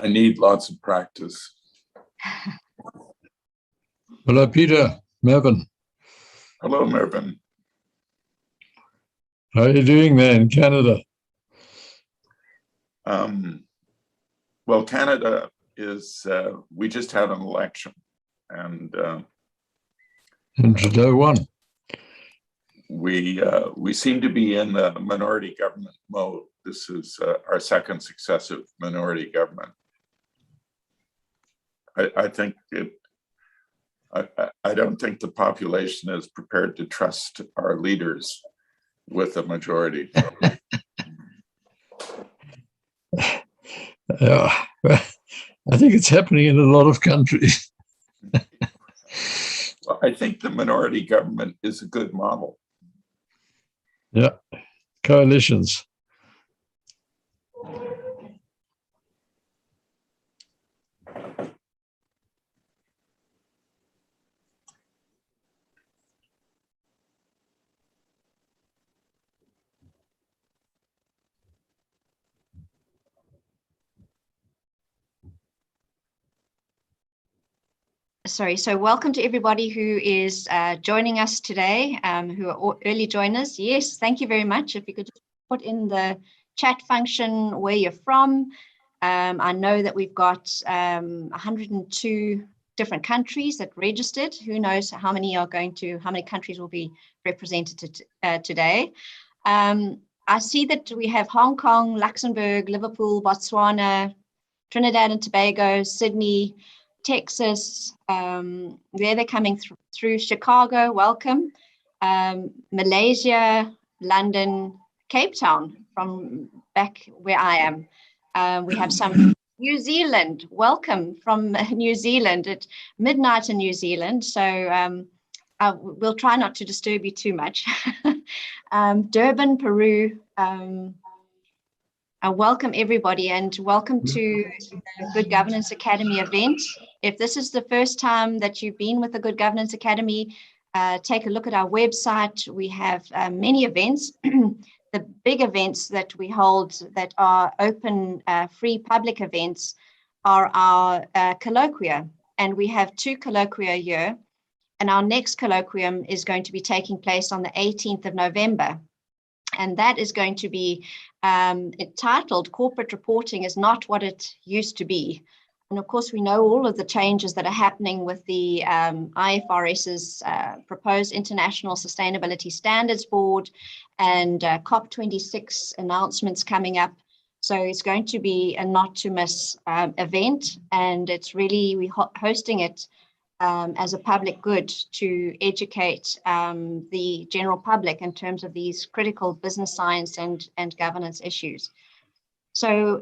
I need lots of practice. Hello, Peter. Mervyn. Hello, Mervyn. How are you doing there in Canada? Well, Canada is, we just had an election, and Trudeau won. We seem to be in the minority government mode. This is our second successive minority government. I think I don't think the population is prepared to trust our leaders with a majority. I think it's happening in a lot of countries. Well, I think the minority government is a good model. Yeah, coalitions. Sorry, so welcome to everybody who is joining us today, who are early joiners. Yes, thank you very much. If you could just put in the chat function where you're from. I know that we've got 102 different countries that registered. Who knows how many countries will be represented today. I see that we have Hong Kong, Luxembourg, Liverpool, Botswana, Trinidad and Tobago, Sydney, Texas, there they're coming through Chicago, welcome, Malaysia, London, Cape Town, from back where I am. We have some New Zealand, welcome from New Zealand at midnight in New Zealand. So we'll try not to disturb you too much. Durban, Peru. Welcome everybody, and welcome to the Good Governance Academy event. If this is the first time that you've been with the Good Governance Academy, take a look at our website. We have many events. The big events that we hold that are open, free public events are our colloquia, and we have 2 colloquia a year, and our next colloquium is going to be taking place on the 18th of November. And that is going to be titled Corporate Reporting is Not What It Used to Be. And of course, we know all of the changes that are happening with the IFRS's proposed International Sustainability Standards Board and COP26 announcements coming up. So it's going to be a not to miss event. And it's really, we're hosting it as a public good to educate the general public in terms of these critical business science and governance issues. So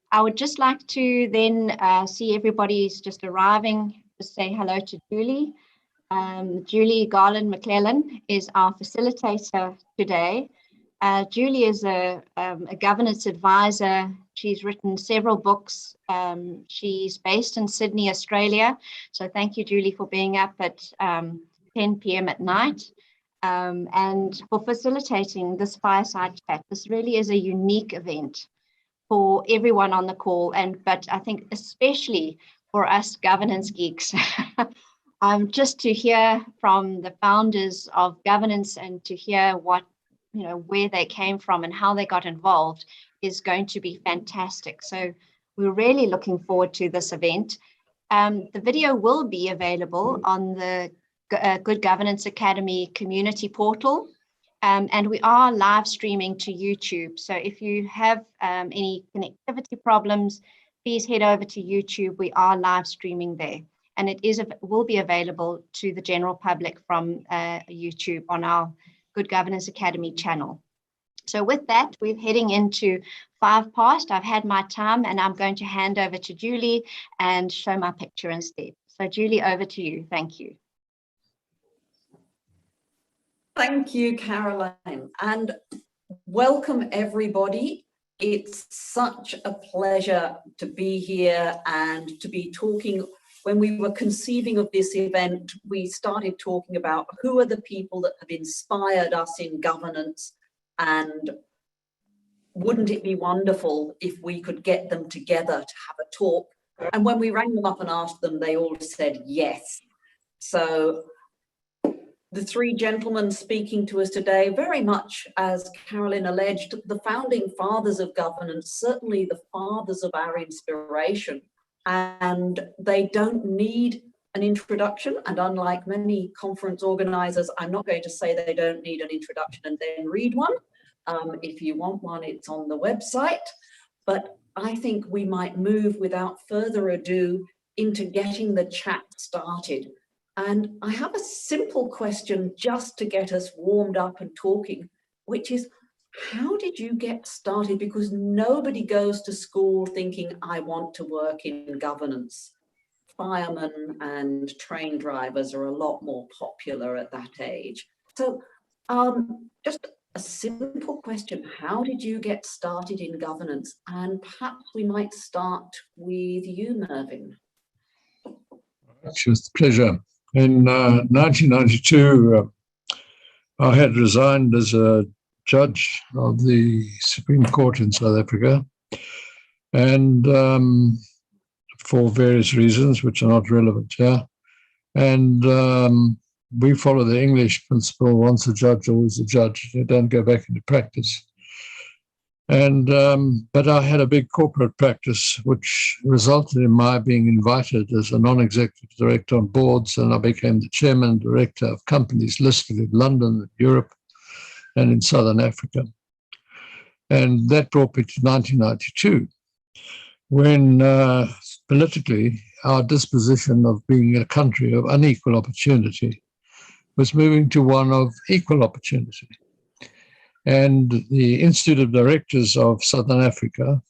I would just like to then see everybody's just arriving, to say hello to Julie. Julie Garland McClellan is our facilitator today. Julie is a governance advisor. She's written several books. She's based in Sydney, Australia. So thank you, Julie, for being up at 10 p.m. at night and for facilitating this fireside chat. This really is a unique event for everyone on the call, but I think especially for us governance geeks. Just to hear from the founders of governance and to hear what, where they came from and how they got involved is going to be fantastic. So we're really looking forward to this event. The video will be available on the Good Governance Academy community portal. And we are live streaming to YouTube. So if you have any connectivity problems, please head over to YouTube. We are live streaming there. And it will be available to the general public from YouTube on our Good Governance Academy channel. So with that, we're heading into 5 past. I've had my time and I'm going to hand over to Julie and show my picture instead. So Julie, over to you. Thank you. Thank you, Caroline, and welcome everybody. It's such a pleasure to be here and to be talking. When we were conceiving of this event, we started talking about who are the people that have inspired us in governance and wouldn't it be wonderful if we could get them together to have a talk? And when we rang them up and asked them, they all said yes. So the three gentlemen speaking to us today, very much as Carolyn alleged, the founding fathers of governance, certainly the fathers of our inspiration, and they don't need an introduction. And unlike many conference organizers, I'm not going to say they don't need an introduction and then read one. If you want one, it's on the website. But I think we might move without further ado into getting the chat started. And I have a simple question just to get us warmed up and talking, which is, how did you get started? Because nobody goes to school thinking, I want to work in governance. Firemen and train drivers are a lot more popular at that age. So just a simple question, how did you get started in governance? And perhaps we might start with you, Mervyn. It's with pleasure. In 1992, I had resigned as a judge of the Supreme Court in South Africa, and for various reasons which are not relevant here. And we follow the English principle, once a judge, always a judge. You don't go back into practice. And but I had a big corporate practice, which resulted in my being invited as a non-executive director on boards, and I became the chairman and director of companies listed in London, Europe, and in Southern Africa. And that brought me to 1992, when politically our disposition of being a country of unequal opportunity was moving to one of equal opportunity. And the Institute of Directors of Southern Africa,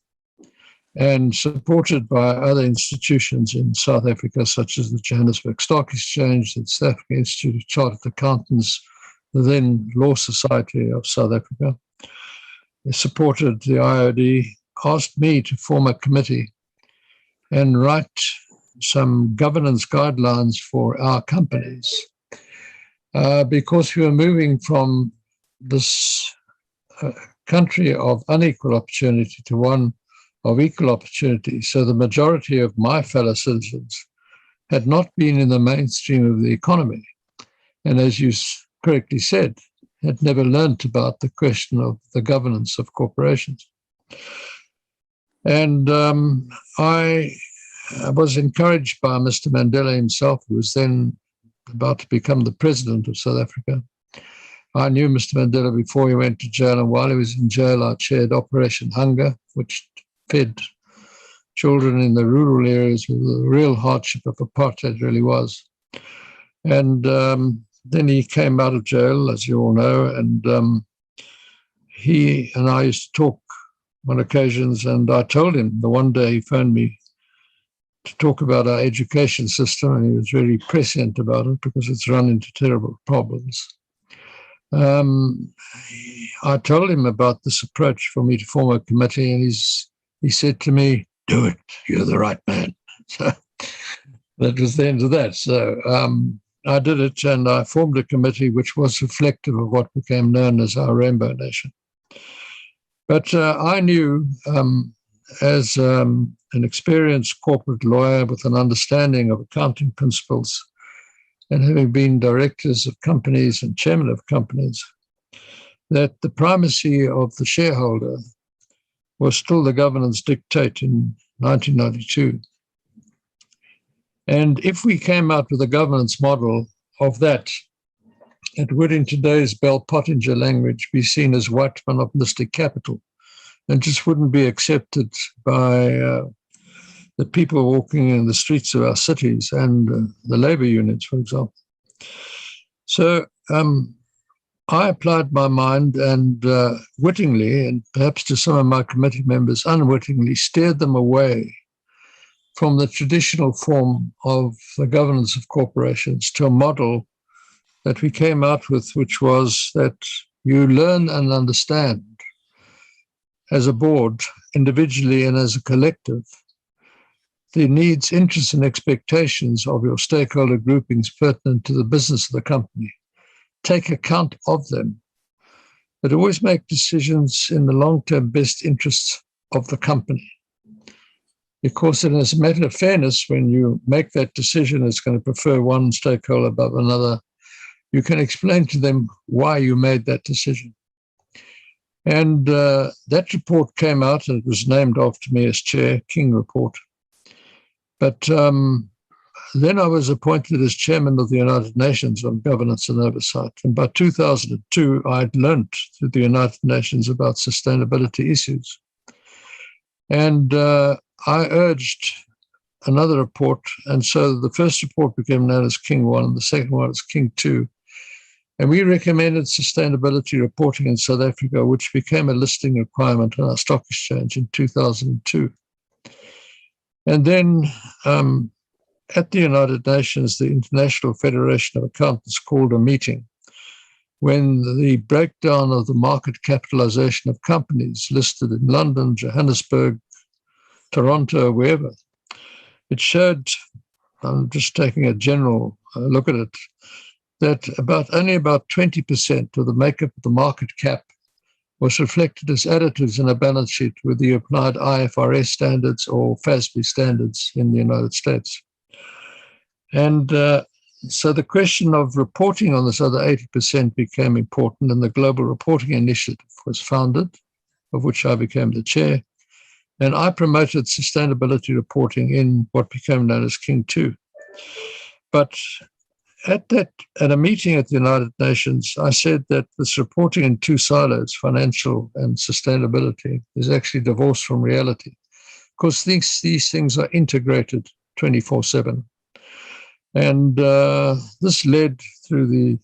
and supported by other institutions in South Africa, such as the Johannesburg Stock Exchange, the South Africa Institute of Chartered Accountants, the then Law Society of South Africa, supported the IOD, asked me to form a committee and write some governance guidelines for our companies, because we were moving from this country of unequal opportunity to one of equal opportunity. So the majority of my fellow citizens had not been in the mainstream of the economy, and as you correctly said, had never learnt about the question of the governance of corporations. And I was encouraged by Mr. Mandela himself, who was then about to become the president of South Africa. I knew Mr. Mandela before he went to jail, and while he was in jail, I chaired Operation Hunger, which fed children in the rural areas with the real hardship of apartheid really was. And then he came out of jail, as you all know, and he and I used to talk on occasions, and I told him the one day he phoned me to talk about our education system, and he was very prescient about it because it's run into terrible problems. I told him about this approach for me to form a committee, and he said to me, "Do it, you're the right man." So that was the end of that. So I did it, and I formed a committee which was reflective of what became known as our Rainbow Nation. But I knew, as an experienced corporate lawyer with an understanding of accounting principles, and having been directors of companies and chairman of companies, that the primacy of the shareholder was still the governance dictate in 1992. And if we came out with a governance model of that, it would, in today's Bell Pottinger language, be seen as white monopolistic capital, and just wouldn't be accepted by the people walking in the streets of our cities and the labor unions, for example. So I applied my mind and wittingly, and perhaps to some of my committee members unwittingly, steered them away from the traditional form of the governance of corporations to a model that we came out with, which was that you learn and understand as a board, individually and as a collective, the needs, interests, and expectations of your stakeholder groupings pertinent to the business of the company. Take account of them but always make decisions in the long-term best interests of the company. Because it is a matter of fairness, when you make that decision, it's going to prefer one stakeholder above another. You can explain to them why you made that decision. And that report came out, and it was named after me as chair, King Report. But then I was appointed as chairman of the United Nations on governance and oversight. And by 2002, I had learnt through the United Nations about sustainability issues. And I urged another report. And so the first report became known as King 1, and the second one is King 2. And we recommended sustainability reporting in South Africa, which became a listing requirement on our stock exchange in 2002. And then at the United Nations, the International Federation of Accountants called a meeting when the breakdown of the market capitalization of companies listed in London, Johannesburg, Toronto, wherever, it showed, I'm just taking a general look at it, that only about 20% of the makeup of the market cap was reflected as additives in a balance sheet with the applied IFRS standards or FASB standards in the United States. And so the question of reporting on this other 80% became important, and the Global Reporting Initiative was founded, of which I became the chair. And I promoted sustainability reporting in what became known as King 2. But at a meeting at the United Nations, I said that this reporting in two silos, financial and sustainability, is actually divorced from reality, because these things are integrated 24/7. And this led through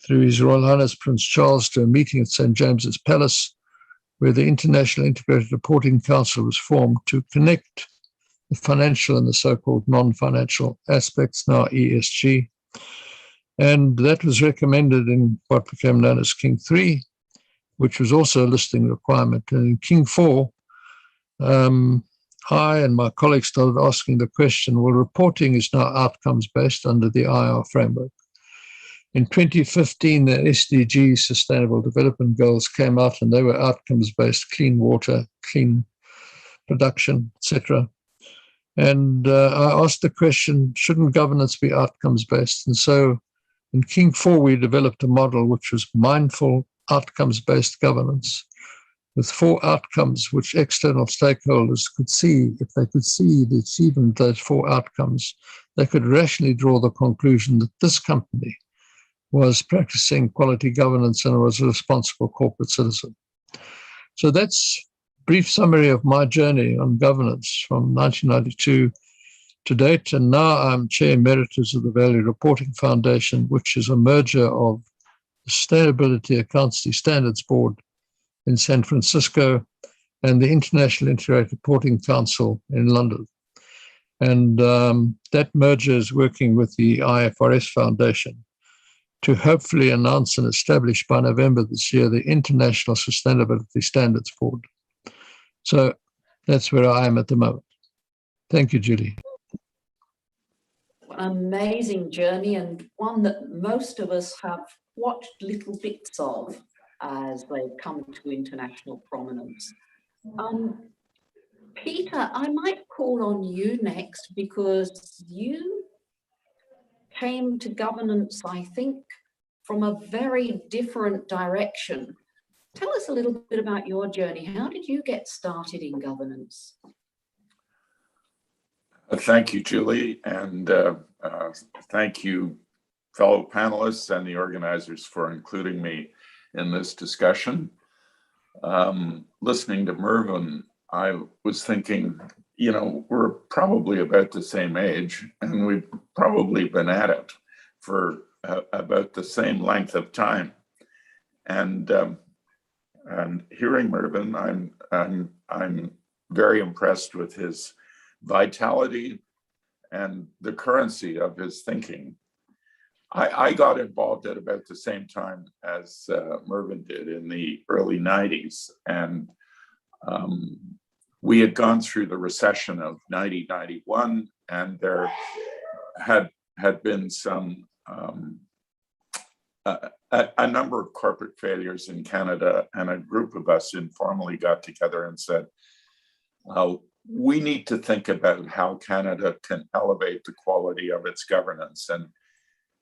His Royal Highness Prince Charles to a meeting at St. James's Palace, where the International Integrated Reporting Council was formed to connect the financial and the so-called non-financial aspects, now ESG. And that was recommended in what became known as King 3, which was also a listing requirement. And in King 4, I and my colleagues started asking the question, well, reporting is now outcomes-based under the IR framework. In 2015, the SDG Sustainable Development Goals came out, and they were outcomes-based: clean water, clean production, etc. And I asked the question, shouldn't governance be outcomes-based? And so in King 4, we developed a model which was mindful, outcomes-based governance, with 4 outcomes which external stakeholders could see. If they could see the achievement of those 4 outcomes, they could rationally draw the conclusion that this company was practicing quality governance and was a responsible corporate citizen. So that's a brief summary of my journey on governance from 1992 to date. And now I'm Chair Emeritus of the Value Reporting Foundation, which is a merger of the Sustainability Accountancy Standards Board in San Francisco and the International Integrated Reporting Council in London. And that merger is working with the IFRS Foundation to hopefully announce and establish by November this year the International Sustainability Standards Board. So that's where I am at the moment. Thank you, Julie. An amazing journey, and one that most of us have watched little bits of as they've come to international prominence. Peter, I might call on you next, because you came to governance, I think, from a very different direction. Tell us a little bit about your journey. How did you get started in governance? Thank you, Julie, and thank you, fellow panelists and the organizers, for including me in this discussion. Listening to Mervyn, I was thinking, you know, we're probably about the same age, and we've probably been at it for about the same length of time. And hearing Mervyn, I'm very impressed with his vitality and the currency of his thinking. I got involved at about the same time as Mervyn did in the early 90s. And we had gone through the recession of 90-91, and there had been some a number of corporate failures in Canada, and a group of us informally got together and said, we need to think about how Canada can elevate the quality of its governance. And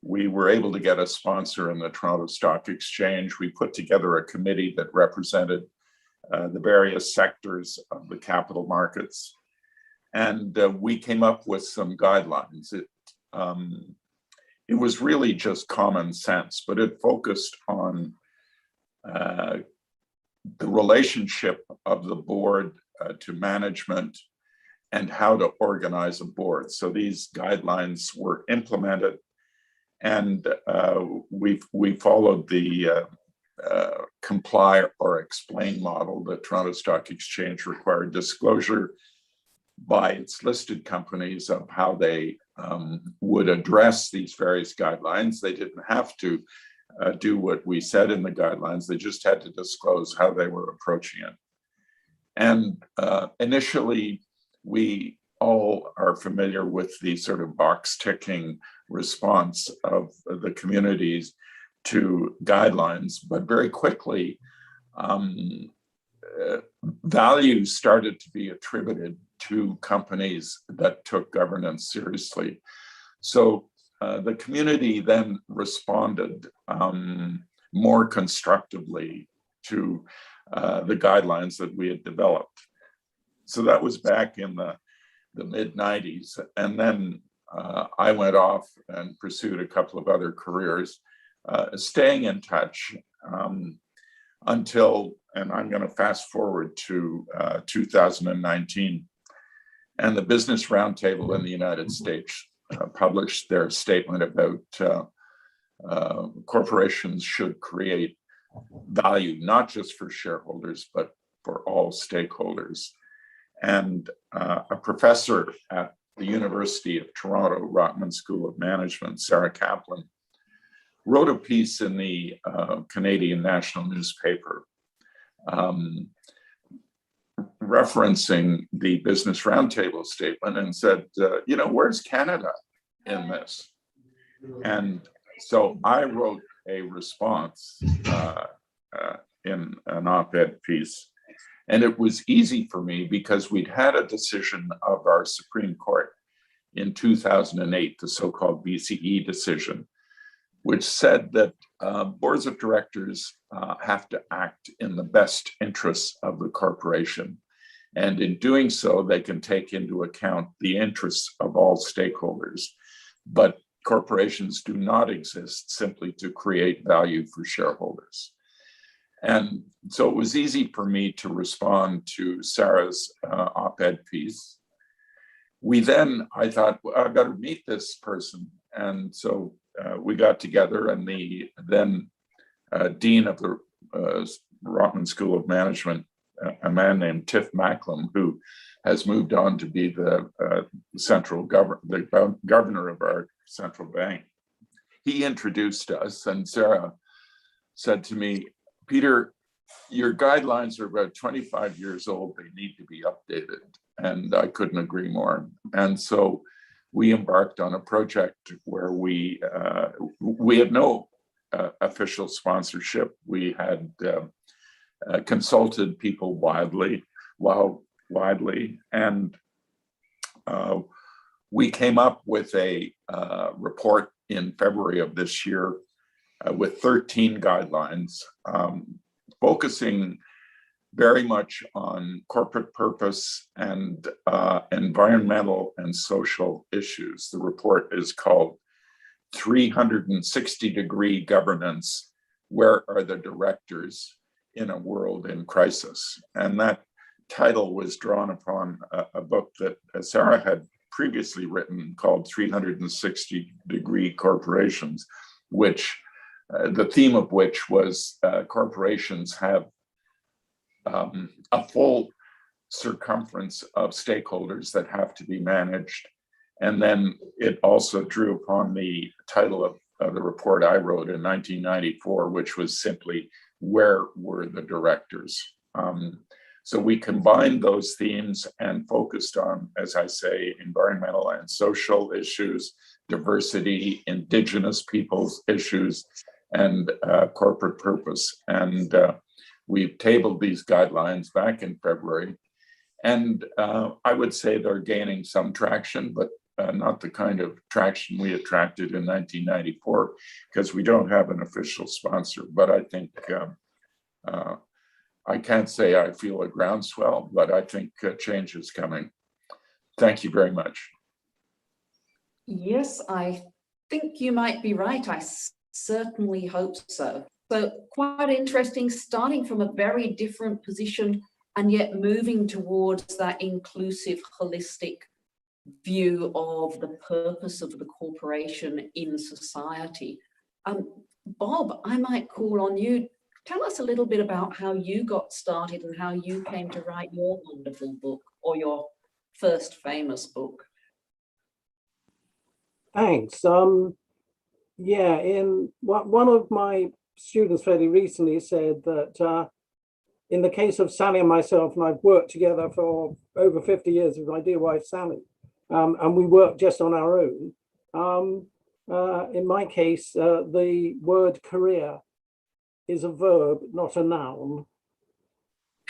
we were able to get a sponsor in the Toronto Stock Exchange. We put together a committee that represented the various sectors of the capital markets. And we came up with some guidelines. It was really just common sense, but it focused on the relationship of the board to management and how to organize a board. So these guidelines were implemented, and we followed the comply or explain model. The Toronto Stock Exchange required disclosure by its listed companies of how they would address these various guidelines. They didn't have to do what we said in the guidelines. They just had to disclose how they were approaching it. And initially, we all are familiar with the sort of box ticking response of the communities to guidelines, but very quickly, values started to be attributed to companies that took governance seriously. So the community then responded more constructively to the guidelines that we had developed. So that was back in the mid-90s. And then I went off and pursued a couple of other careers, staying in touch until, and I'm going to fast forward to 2019. And the Business Roundtable in the United States published their statement about corporations should create value, not just for shareholders, but for all stakeholders. And a professor at the University of Toronto, Rotman School of Management, Sarah Kaplan, wrote a piece in the Canadian National Newspaper referencing the Business Roundtable statement and said, where's Canada in this? And so I wrote a response in an op-ed piece. And it was easy for me because we'd had a decision of our Supreme Court in 2008, the so-called BCE decision, which said that boards of directors have to act in the best interests of the corporation. And in doing so, they can take into account the interests of all stakeholders. But corporations do not exist simply to create value for shareholders. And so it was easy for me to respond to Sarah's op-ed piece. I thought, well, I've got to meet this person. And so we got together, and the then dean of the Rotman School of Management, a man named Tiff Macklem, who has moved on to be the governor of our central bank. He introduced us, and Sarah said to me, Peter, your guidelines are about 25 years old. They need to be updated. And I couldn't agree more. And so we embarked on a project where we had no official sponsorship. We had consulted people widely, and we came up with a report in February of this year with 13 guidelines, focusing very much on corporate purpose and environmental and social issues. The report is called 360-Degree Governance: Where Are the Directors in a World in Crisis? And that title was drawn upon a book that Sarah had previously written called 360-Degree Corporations, which the theme of which was corporations have a full circumference of stakeholders that have to be managed. And then it also drew upon the title of the report I wrote in 1994, which was simply, Where Were the Directors? So we combined those themes and focused on, as I say, environmental and social issues, diversity, Indigenous peoples' issues, and corporate purpose. And we tabled these guidelines back in February. And I would say they're gaining some traction, but not the kind of traction we attracted in 1994, because we don't have an official sponsor. But I think, I can't say I feel a groundswell, but I think change is coming. Thank you very much. Yes, I think you might be right. I certainly hope so. So quite interesting, starting from a very different position and yet moving towards that inclusive, holistic view of the purpose of the corporation in society. Bob, I might call on you. Tell us a little bit about how you got started and how you came to write your wonderful book, or your first famous book. Thanks. Yeah, in one of my students fairly recently said that in the case of Sally and myself, and I've worked together for over 50 years with my dear wife, Sally, and we work just on our own. In my case, the word career is a verb, not a noun.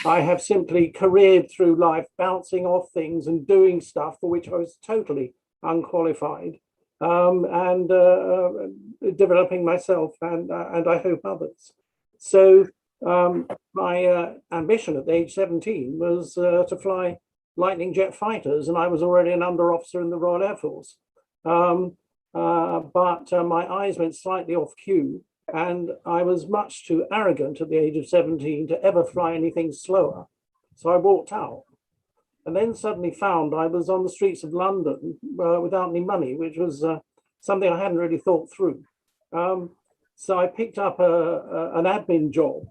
I have simply careered through life, bouncing off things and doing stuff for which I was totally unqualified, and developing myself and I hope others. So my ambition at age 17 was to fly Lightning jet fighters, and I was already an under officer in the Royal Air Force. But my eyes went slightly off cue, and I was much too arrogant at the age of 17 to ever fly anything slower. So I walked out, and then suddenly found I was on the streets of London without any money, which was something I hadn't really thought through. So I picked up an admin job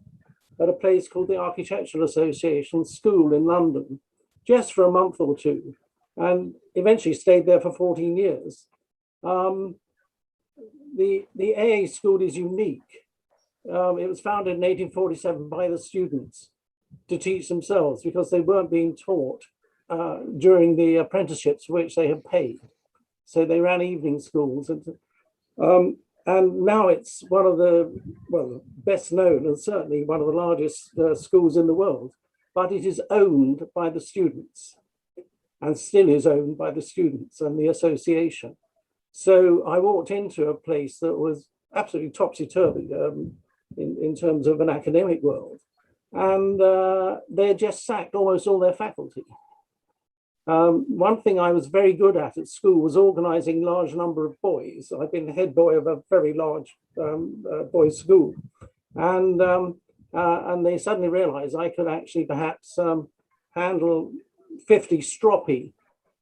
at a place called the Architectural Association School in London, just for a month or two, and eventually stayed there for 14 years. The AA school is unique. It was founded in 1847 by the students to teach themselves, because they weren't being taught during the apprenticeships for which they had paid. So they ran evening schools. And now it's one of the, well, best known and certainly one of the largest schools in the world, but it is owned by the students and still is owned by the students and the association. So I walked into a place that was absolutely topsy-turvy in terms of an academic world. And they had just sacked almost all their faculty. One thing I was very good at school was organizing large number of boys. I've been head boy of a very large boys' school. And they suddenly realized I could actually perhaps handle 50 stroppy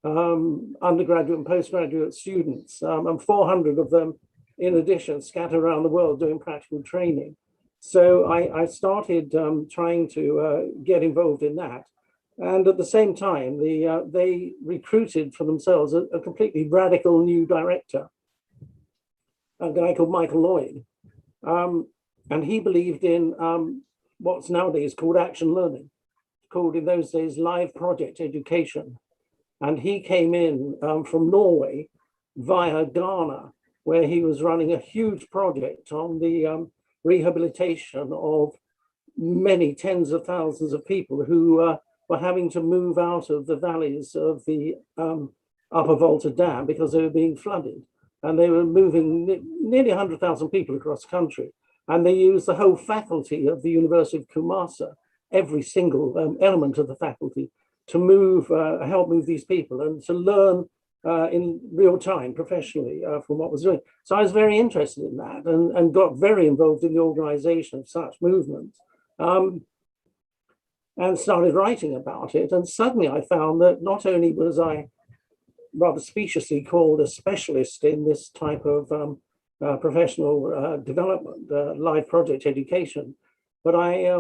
undergraduate and postgraduate students, and 400 of them in addition scattered around the world doing practical training. So I started trying to get involved in that. And at the same time, they recruited for themselves a completely radical new director, a guy called Michael Lloyd. And he believed in what's nowadays called action learning, called in those days live project education. And he came in from Norway via Ghana, where he was running a huge project on the rehabilitation of many tens of thousands of people who were having to move out of the valleys of the Upper Volta Dam because they were being flooded. And they were moving nearly 100,000 people across the country. And they used the whole faculty of the University of Kumasi, every single element of the faculty, to move, help move these people and to learn in real time, professionally, from what was doing. So I was very interested in that and got very involved in the organization of such movements, and started writing about it. And suddenly I found that not only was I rather speciously called a specialist in this type of professional development, live project education, but I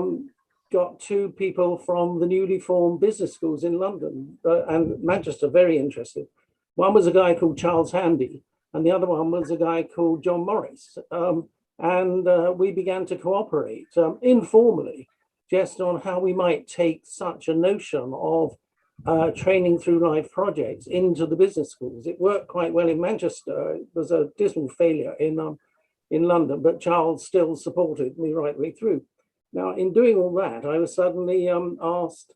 got two people from the newly formed business schools in London and Manchester very interested. One was a guy called Charles Handy, and the other one was a guy called John Morris. And we began to cooperate informally, just on how we might take such a notion of training through live projects into the business schools. It worked quite well in Manchester. It was a dismal failure in in London, but Charles still supported me right the way through. Now, in doing all that, I was suddenly asked,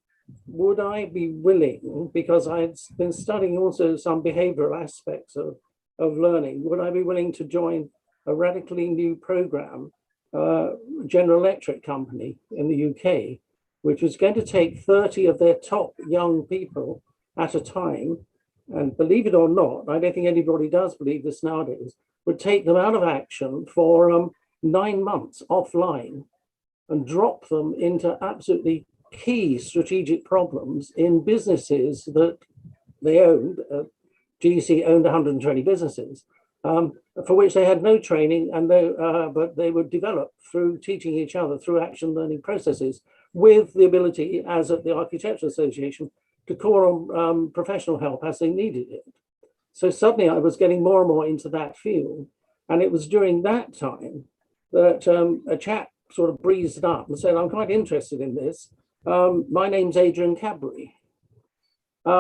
would I be willing, because I had been studying also some behavioral aspects of learning, would I be willing to join a radically new program, General Electric company in the UK, which was going to take 30 of their top young people at a time, and believe it or not, I don't think anybody does believe this nowadays, would take them out of action for 9 months offline and drop them into absolutely key strategic problems in businesses that they owned. GEC owned 120 businesses, for which they had no training, and but they would develop through teaching each other through action learning processes, with the ability, as at the Architectural Association, to call on professional help as they needed it. So suddenly I was getting more and more into that field. And it was during that time that a chap sort of breezed up and said, I'm quite interested in this. My name's Adrian Cadbury. We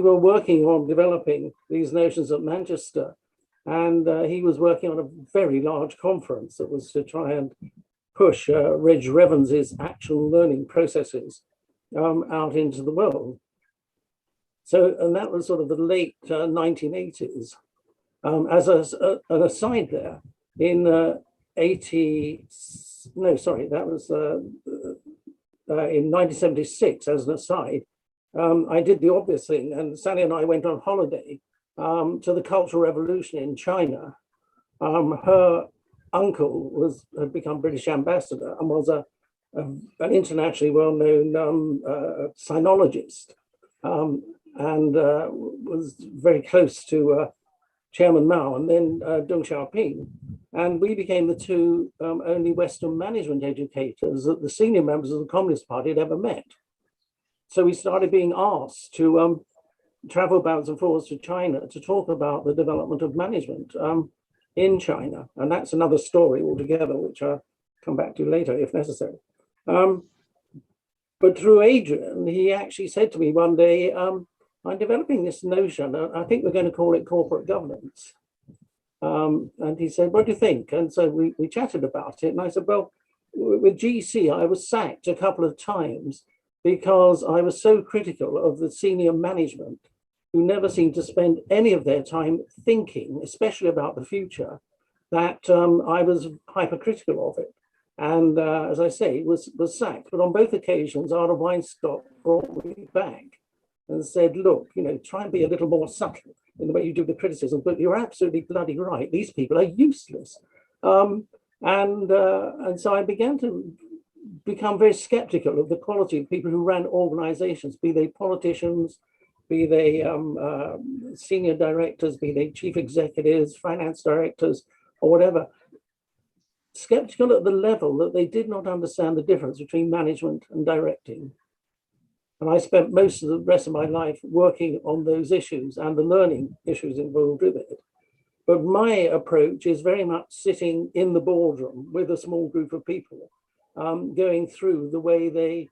were working on developing these notions at Manchester. And he was working on a very large conference that was to try and push Reg Revans's action learning processes out into the world. So, and that was sort of the late 1980s. As an aside there, in that was in 1976, as an aside, I did the obvious thing, and Sally and I went on holiday to the Cultural Revolution in China. Her uncle had become British ambassador and was an internationally well-known sinologist, and was very close to Chairman Mao and then Deng Xiaoping. And we became the two only Western management educators that the senior members of the Communist Party had ever met. So we started being asked to travel backwards and forwards to China to talk about the development of management in China. And that's another story altogether, which I'll come back to later if necessary. But through Adrian, he actually said to me one day, I'm developing this notion, I think we're going to call it corporate governance. And he said, what do you think? And so we chatted about it. And I said, well, with GEC, I was sacked a couple of times because I was so critical of the senior management who never seemed to spend any of their time thinking, especially about the future, that I was hypercritical of it. And as I say, was sacked. But on both occasions, Arthur Weinstock brought me back and said, look, try and be a little more subtle in the way you do the criticism, but you're absolutely bloody right. These people are useless. And so I began to become very skeptical of the quality of people who ran organizations, be they politicians, be they senior directors, be they chief executives, finance directors, or whatever. Skeptical at the level that they did not understand the difference between management and directing. And I spent most of the rest of my life working on those issues and the learning issues involved with it. But my approach is very much sitting in the boardroom with a small group of people, going through the way they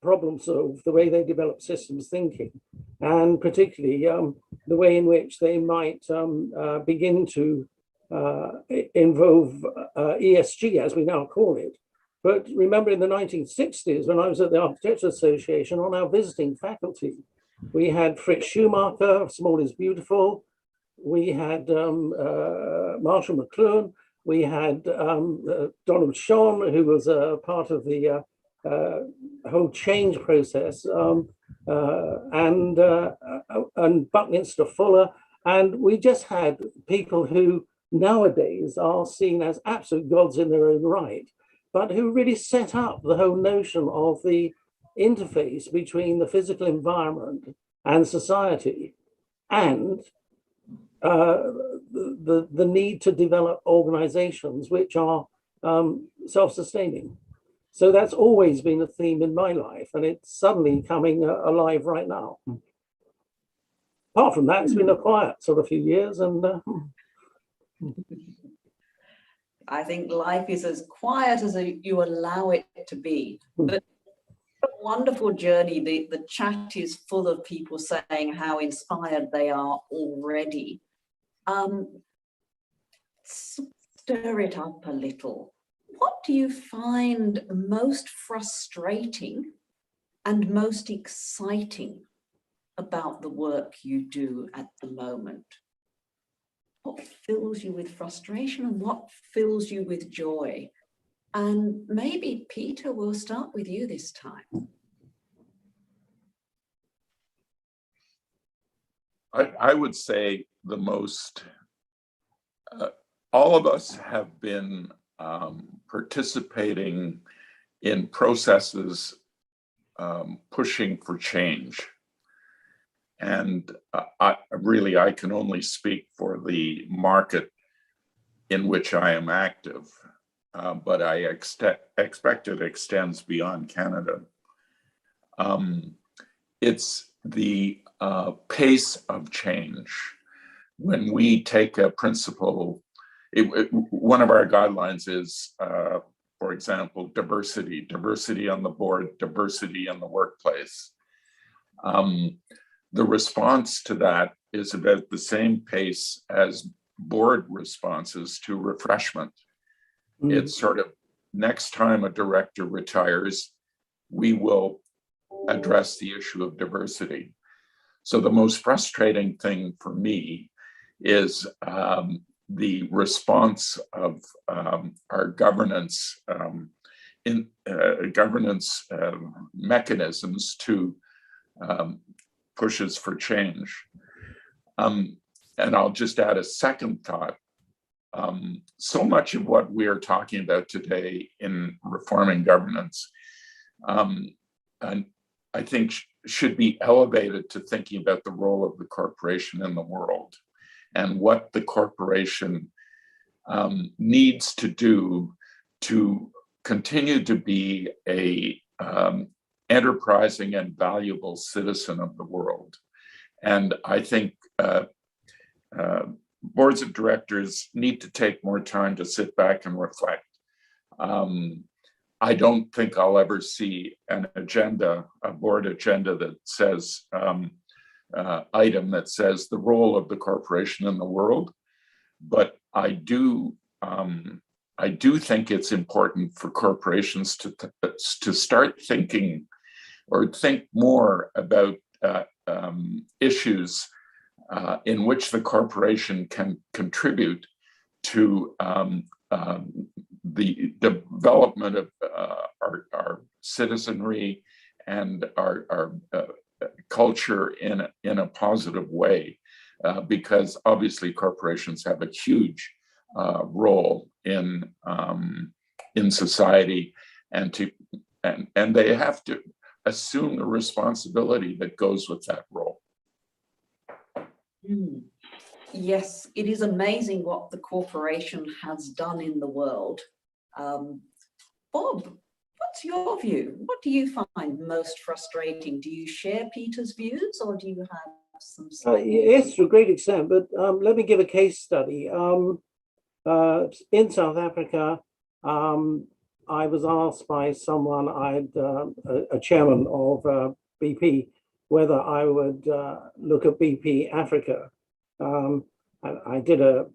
problem solve, the way they develop systems thinking, and particularly the way in which they might begin to involve ESG, as we now call it. But remember, in the 1960s, when I was at the Architectural Association, on our visiting faculty, we had Fritz Schumacher, Small is Beautiful. We had Marshall McLuhan. We had Donald Schon, who was a part of the whole change process, and Buckminster Fuller. And we just had people who nowadays are seen as absolute gods in their own right, but who really set up the whole notion of the interface between the physical environment and society, and the need to develop organizations which are self-sustaining. So that's always been a theme in my life, and it's suddenly coming alive right now. Apart from that, it's been a quiet sort of few years, and I think life is as quiet as you allow it to be. But a wonderful journey. The chat is full of people saying how inspired they are already. let's stir it up a little. What do you find most frustrating and most exciting about the work you do at the moment? What fills you with frustration and what fills you with joy? And maybe, Peter, we'll start with you this time. I would say the most, all of us have been participating in processes pushing for change. And I can only speak for the market in which I am active, but I expect it extends beyond Canada. It's the pace of change. When we take a principle, one of our guidelines is, for example, diversity on the board, diversity in the workplace. The response to that is about the same pace as board responses to refreshment. It's sort of, next time a director retires, we will address the issue of diversity. So the most frustrating thing for me is the response of our governance mechanisms to pushes for change. And I'll just add a second thought. So much of what we are talking about today in reforming governance, and I think should be elevated to thinking about the role of the corporation in the world and what the corporation needs to do to continue to be a enterprising and valuable citizen of the world. And I think boards of directors need to take more time to sit back and reflect. I don't think I'll ever see an agenda, a board agenda that says, item that says the role of the corporation in the world. But I do think it's important for corporations to start thinking or think more about issues in which the corporation can contribute to the development of our citizenry and our culture in a positive way, because obviously corporations have a huge role in society, and they have to assume the responsibility that goes with that role. Yes, it is amazing what the corporation has done in the world. Bob, what's your view? What do you find most frustrating? Do you share Peter's views, or do you have some? Yes, to a great extent, but let me give a case study. In South Africa, I was asked by someone, a chairman of BP, whether I would look at BP Africa. I did a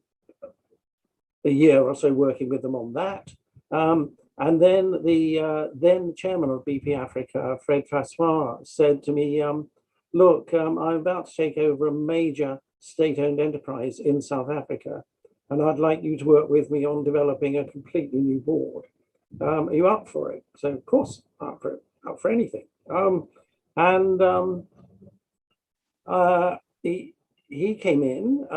year or so working with them on that. And then the then chairman of BP Africa, Fred Francois, said to me, look, I'm about to take over a major state-owned enterprise in South Africa, and I'd like you to work with me on developing a completely new board. Are you up for it? So of course, up for anything. He came in.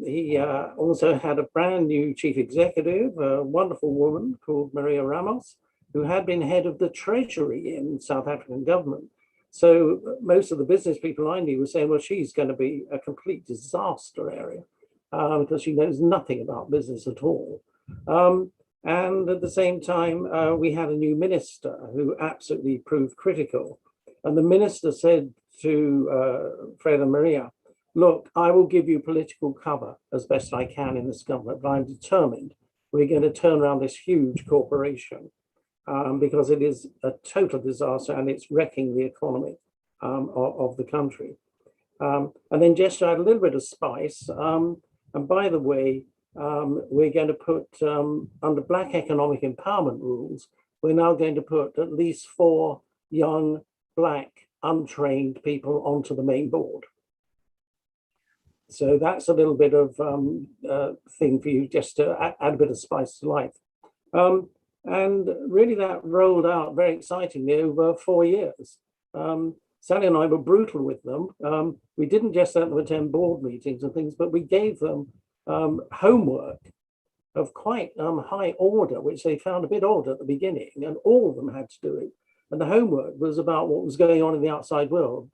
He also had a brand new chief executive, a wonderful woman called Maria Ramos, who had been head of the treasury in South African government. So most of the business people I knew were saying, well, she's going to be a complete disaster area because she knows nothing about business at all. And at the same time, we had a new minister who absolutely proved critical. And the minister said to Fred and Maria, look, I will give you political cover as best I can in this government, but I'm determined we're going to turn around this huge corporation because it is a total disaster and it's wrecking the economy of the country. And then just to add a little bit of spice, and by the way, we're going to put, under Black economic empowerment rules, we're now going to put at least 4 young, Black, untrained people onto the main board. So that's a little bit of thing for you just to add a bit of spice to life. And really that rolled out very excitingly over 4 years. Sally and I were brutal with them. We didn't just let them attend board meetings and things, but we gave them homework of quite high order, which they found a bit odd at the beginning, and all of them had to do it. And the homework was about what was going on in the outside world: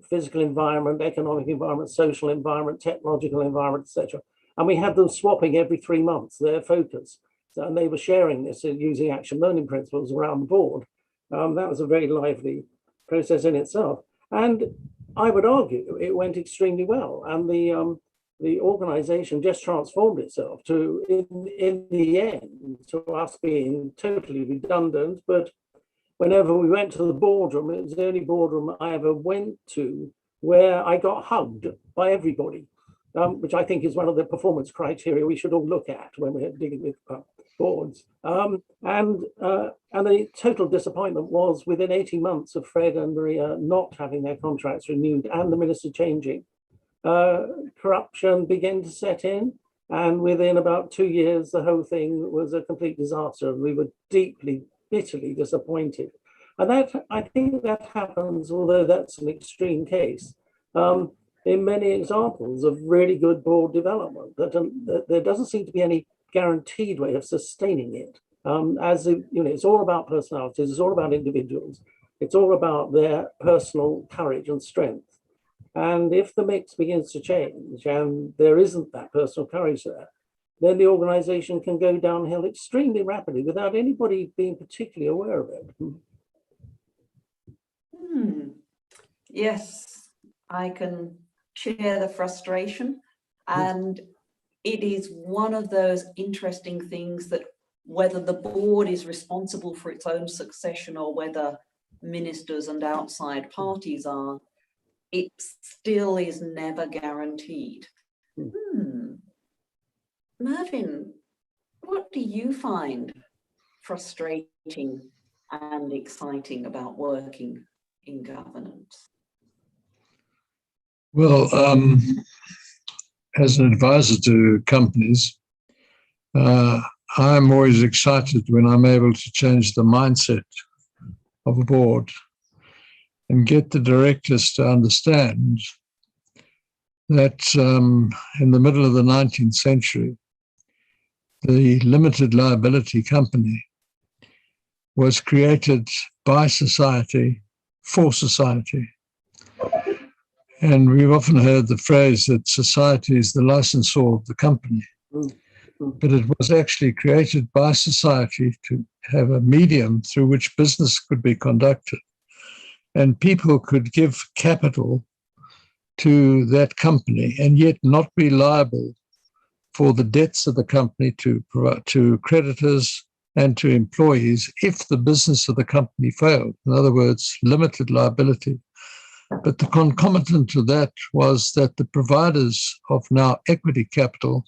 physical environment, economic environment, social environment, technological environment, etc. And we had them swapping every 3 months their focus. And they were sharing this using action learning principles around the board. That was a very lively process in itself. And I would argue it went extremely well. And the organization just transformed itself to, in the end, to us being totally redundant. But whenever we went to the boardroom, it was the only boardroom I ever went to where I got hugged by everybody, which I think is one of the performance criteria we should all look at when we're dealing with boards. And the total disappointment was within 18 months of Fred and Maria not having their contracts renewed and the minister changing, corruption began to set in. And within about 2 years, the whole thing was a complete disaster. And we were deeply, bitterly disappointed. And that, I think that happens, although that's an extreme case, in many examples of really good board development, that there doesn't seem to be any guaranteed way of sustaining it. It's all about personalities, it's all about individuals, it's all about their personal courage and strength. And if the mix begins to change and there isn't that personal courage there, then the organization can go downhill extremely rapidly without anybody being particularly aware of it. Yes, I can share the frustration. And it is one of those interesting things that whether the board is responsible for its own succession or whether ministers and outside parties are, it still is never guaranteed. Mervyn, what do you find frustrating and exciting about working in governance? Well, as an advisor to companies, I'm always excited when I'm able to change the mindset of a board and get the directors to understand that in the middle of the 19th century, the limited liability company was created by society for society. And we've often heard the phrase that society is the licensor of the company. But it was actually created by society to have a medium through which business could be conducted. And people could give capital to that company and yet not be liable for the debts of the company to creditors and to employees if the business of the company failed. In other words, limited liability. But the concomitant to that was that the providers of now equity capital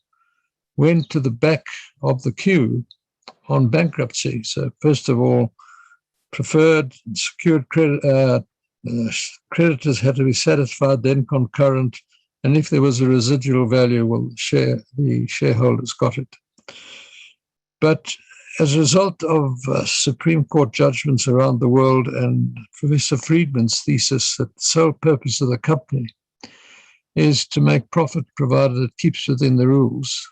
went to the back of the queue on bankruptcy. So first of all, preferred and secured credit, creditors had to be satisfied, then concurrent, and if there was a residual value, well, the shareholders got it. But as a result of Supreme Court judgments around the world and Professor Friedman's thesis that the sole purpose of the company is to make profit provided it keeps within the rules,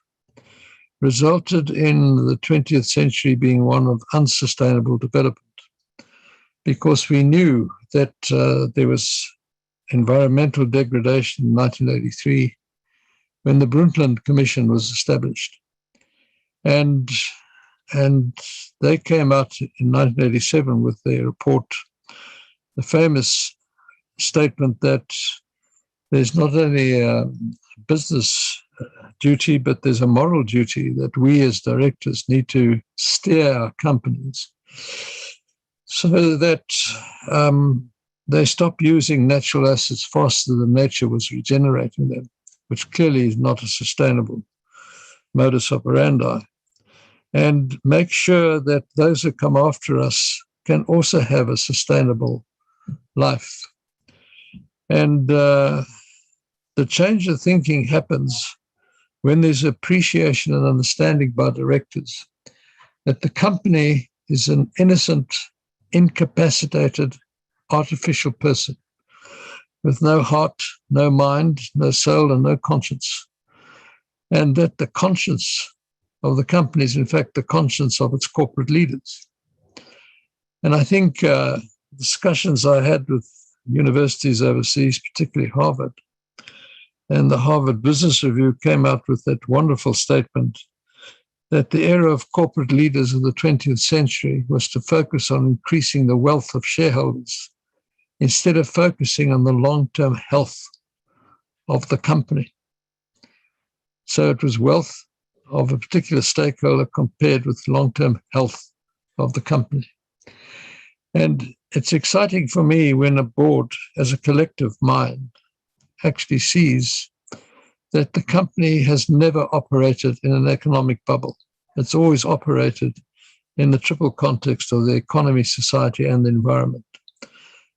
resulted in the 20th century being one of unsustainable development, because we knew that there was environmental degradation in 1983 when the Brundtland Commission was established. And they came out in 1987 with their report, the famous statement that there's not only a business duty, but there's a moral duty that we as directors need to steer our companies so that they stop using natural assets faster than nature was regenerating them, which clearly is not sustainable. modus operandi, and make sure that those who come after us can also have a sustainable life. And the change of thinking happens when there's appreciation and understanding by directors that the company is an innocent, incapacitated, artificial person with no heart, no mind, no soul, and no conscience. And that the conscience of the company is, in fact, the conscience of its corporate leaders. And I think discussions I had with universities overseas, particularly Harvard, and the Harvard Business Review came out with that wonderful statement that the era of corporate leaders of the 20th century was to focus on increasing the wealth of shareholders instead of focusing on the long-term health of the company. So it was wealth of a particular stakeholder compared with long-term health of the company. And it's exciting for me when a board, as a collective mind, actually sees that the company has never operated in an economic bubble. It's always operated in the triple context of the economy, society, and the environment.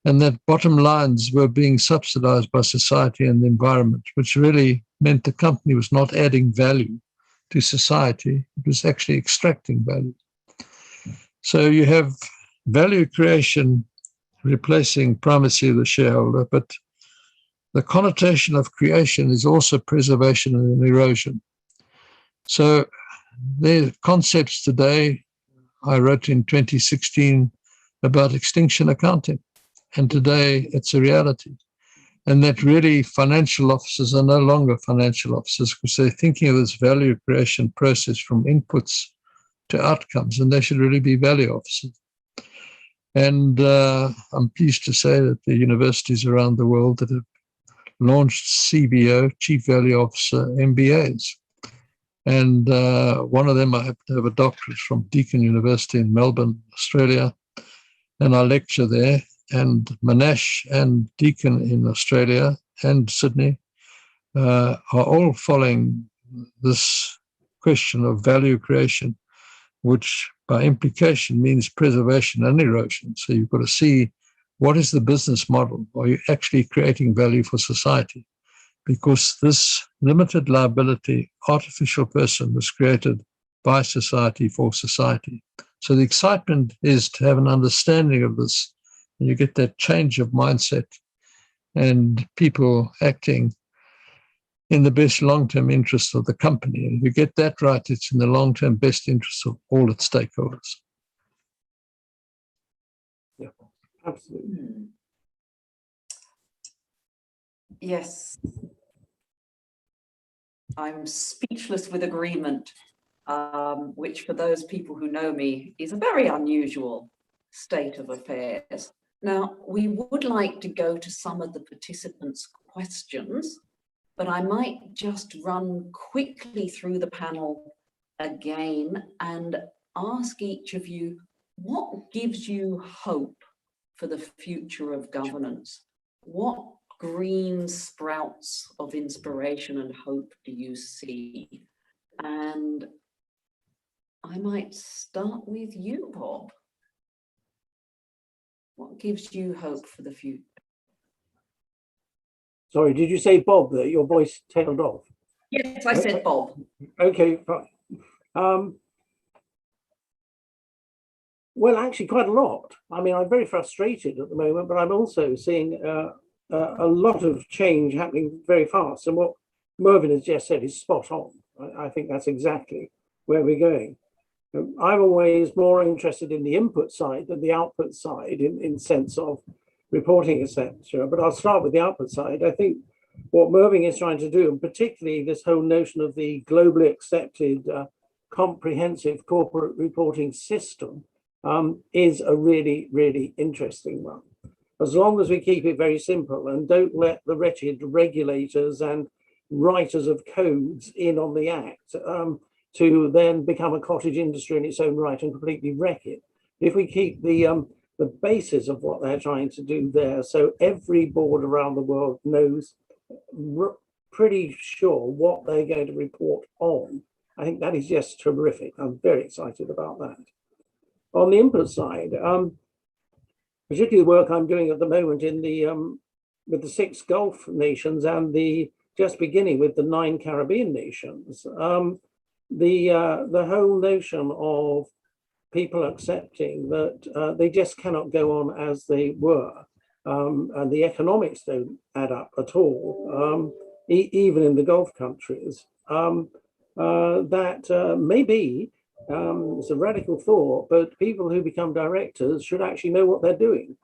And that bottom lines were being subsidized by society and the environment, which really meant the company was not adding value to society, it was actually extracting value. So you have value creation replacing primacy of the shareholder, but the connotation of creation is also preservation and erosion. So the concepts today, I wrote in 2016 about extinction accounting, and today it's a reality. And that really financial officers are no longer financial officers because they're thinking of this value creation process from inputs to outcomes, and they should really be value officers. And I'm pleased to say that the universities around the world that have launched CVO, Chief Value Officer MBAs. And one of them, I happen to have a doctorate from Deakin University in Melbourne, Australia, and I lecture there. And Monash and Deakin in Australia and Sydney are all following this question of value creation, which by implication means preservation and erosion. So you've got to see what is the business model? Are you actually creating value for society? Because this limited liability artificial person was created by society for society. So the excitement is to have an understanding of this, and you get that change of mindset and people acting in the best long-term interest of the company. And if you get that right, it's in the long-term best interest of all its stakeholders. Yeah, absolutely. Yes. I'm speechless with agreement, which for those people who know me is a very unusual state of affairs. Now, we would like to go to some of the participants' questions, but I might just run quickly through the panel again and ask each of you, what gives you hope for the future of governance? What green sprouts of inspiration and hope do you see? And I might start with you, Bob. What gives you hope for the future? Sorry, did you say Bob there? Your voice tailed off. Yes, I said Bob. Okay, fine. Well, actually quite a lot. I mean, I'm very frustrated at the moment, but I'm also seeing a lot of change happening very fast. And what Mervyn has just said is spot on. I think that's exactly where we're going. I'm always more interested in the input side than the output side in sense of reporting, etc. But I'll start with the output side. I think what Mervyn is trying to do, and particularly this whole notion of the globally accepted comprehensive corporate reporting system, is a really, really interesting one. As long as we keep it very simple and don't let the wretched regulators and writers of codes in on the act to then become a cottage industry in its own right and completely wreck it. If we keep the basis of what they're trying to do there, so every board around the world knows pretty sure what they're going to report on I think that is just terrific. I'm very excited about that. On the input side, particularly the work I'm doing at the moment in the with the 6 Gulf nations and the just beginning with the 9 Caribbean nations, the whole notion of people accepting that they just cannot go on as they were, and the economics don't add up at all, even in the Gulf countries. That maybe it's a radical thought, but people who become directors should actually know what they're doing.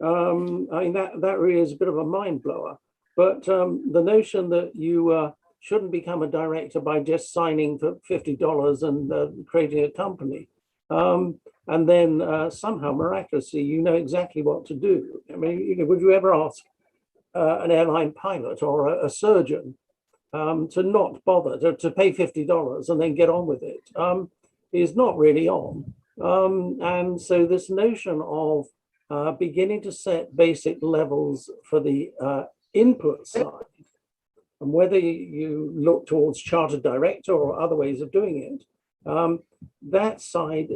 I mean, that really is a bit of a mind blower. But the notion that you shouldn't become a director by just signing for $50 and creating a company, and then somehow miraculously you know exactly what to do. I mean, would you ever ask an airline pilot or a surgeon to not bother to pay $50 and then get on with it? Is not really on. And so this notion of beginning to set basic levels for the input side, and whether you look towards chartered director or other ways of doing it, that side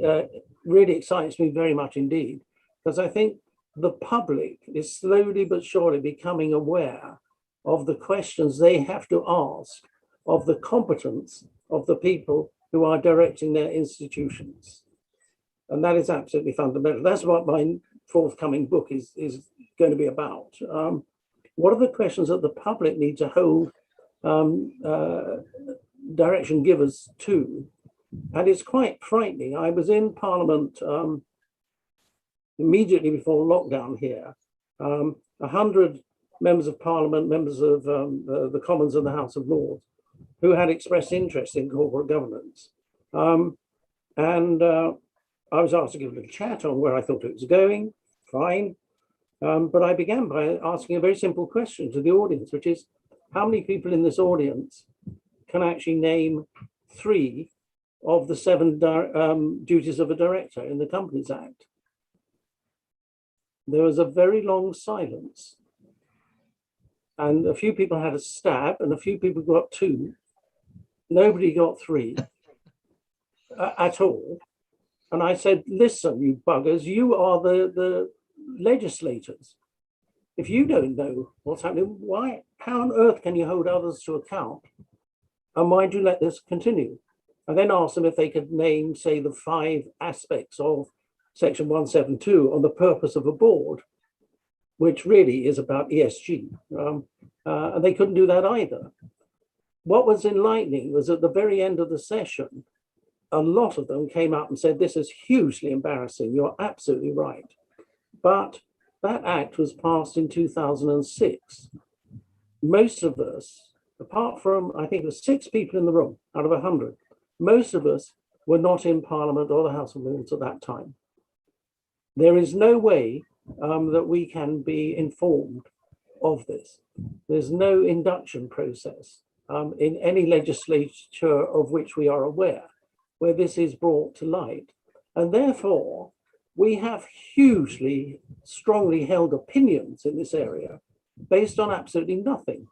really excites me very much indeed, because I think the public is slowly but surely becoming aware of the questions they have to ask of the competence of the people who are directing their institutions. And that is absolutely fundamental. That's what my forthcoming book is going to be about. What are the questions that the public need to hold direction givers to? And it's quite frightening. I was in Parliament immediately before lockdown here. 100 members of Parliament, members of the Commons and the House of Lords, who had expressed interest in corporate governance. And I was asked to give a little chat on where I thought it was going, fine. But I began by asking a very simple question to the audience, which is, how many people in this audience can actually name 3 of the 7 duties of a director in the Companies Act? There was a very long silence. And a few people had a stab and a few people got 2. Nobody got 3 at all. And I said, listen, you buggers, you are the legislators. If you don't know what's happening, how on earth can you hold others to account? And why do you let this continue? I then asked them if they could name, say, the 5 aspects of Section 172 on the purpose of a board, which really is about ESG. And they couldn't do that either. What was enlightening was at the very end of the session, a lot of them came up and said, this is hugely embarrassing. You're absolutely right. But that act was passed in 2006. Most of us, apart from, I think it was 6 people in the room out of 100, most of us were not in Parliament or the House of Lords at that time. There is no way that we can be informed of this. There's no induction process in any legislature of which we are aware where this is brought to light. And therefore, we have hugely strongly held opinions in this area based on absolutely nothing.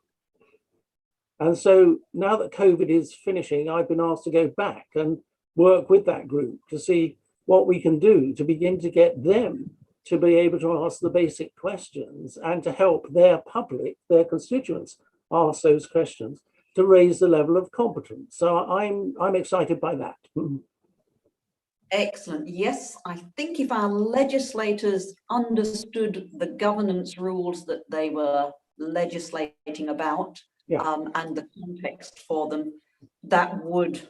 And so now that COVID is finishing, I've been asked to go back and work with that group to see what we can do to begin to get them to be able to ask the basic questions and to help their public, their constituents, ask those questions to raise the level of competence. So I'm excited by that. Excellent. Yes, I think if our legislators understood the governance rules that they were legislating about, and the context for them, that would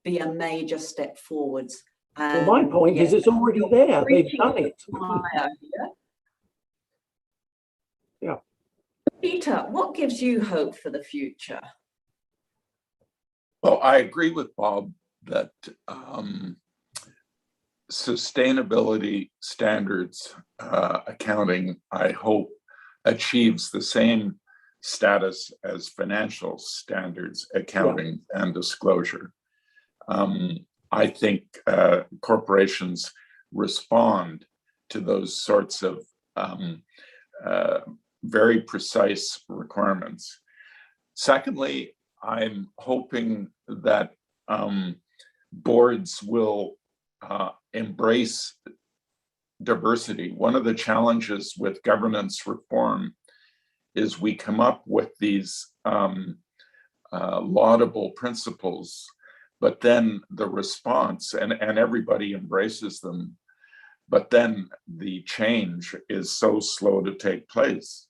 be a major step forwards. Well, my point is it's already there. They've done it. Yeah. Peter, what gives you hope for the future? Well, I agree with Bob that sustainability standards accounting, I hope, achieves the same status as financial standards accounting and disclosure. I think corporations respond to those sorts of very precise requirements. Secondly, I'm hoping that boards will embrace diversity. One of the challenges with governance reform is we come up with these laudable principles, but then the response, and everybody embraces them, but then the change is so slow to take place.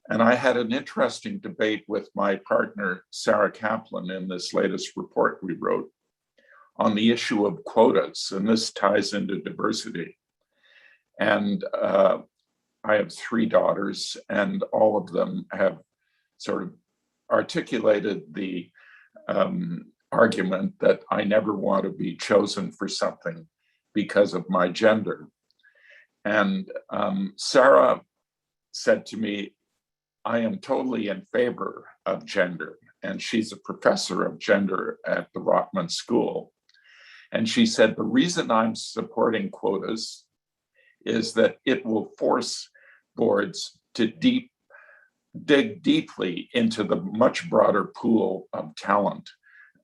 And I had an interesting debate with my partner, Sarah Kaplan, in this latest report we wrote on the issue of quotas, and this ties into diversity. And I have 3 daughters, and all of them have sort of articulated the argument that I never want to be chosen for something because of my gender. And Sarah said to me, I am totally in favor of gender. And she's a professor of gender at the Rockman School. And she said, the reason I'm supporting quotas is that it will force boards to dig deeply into the much broader pool of talent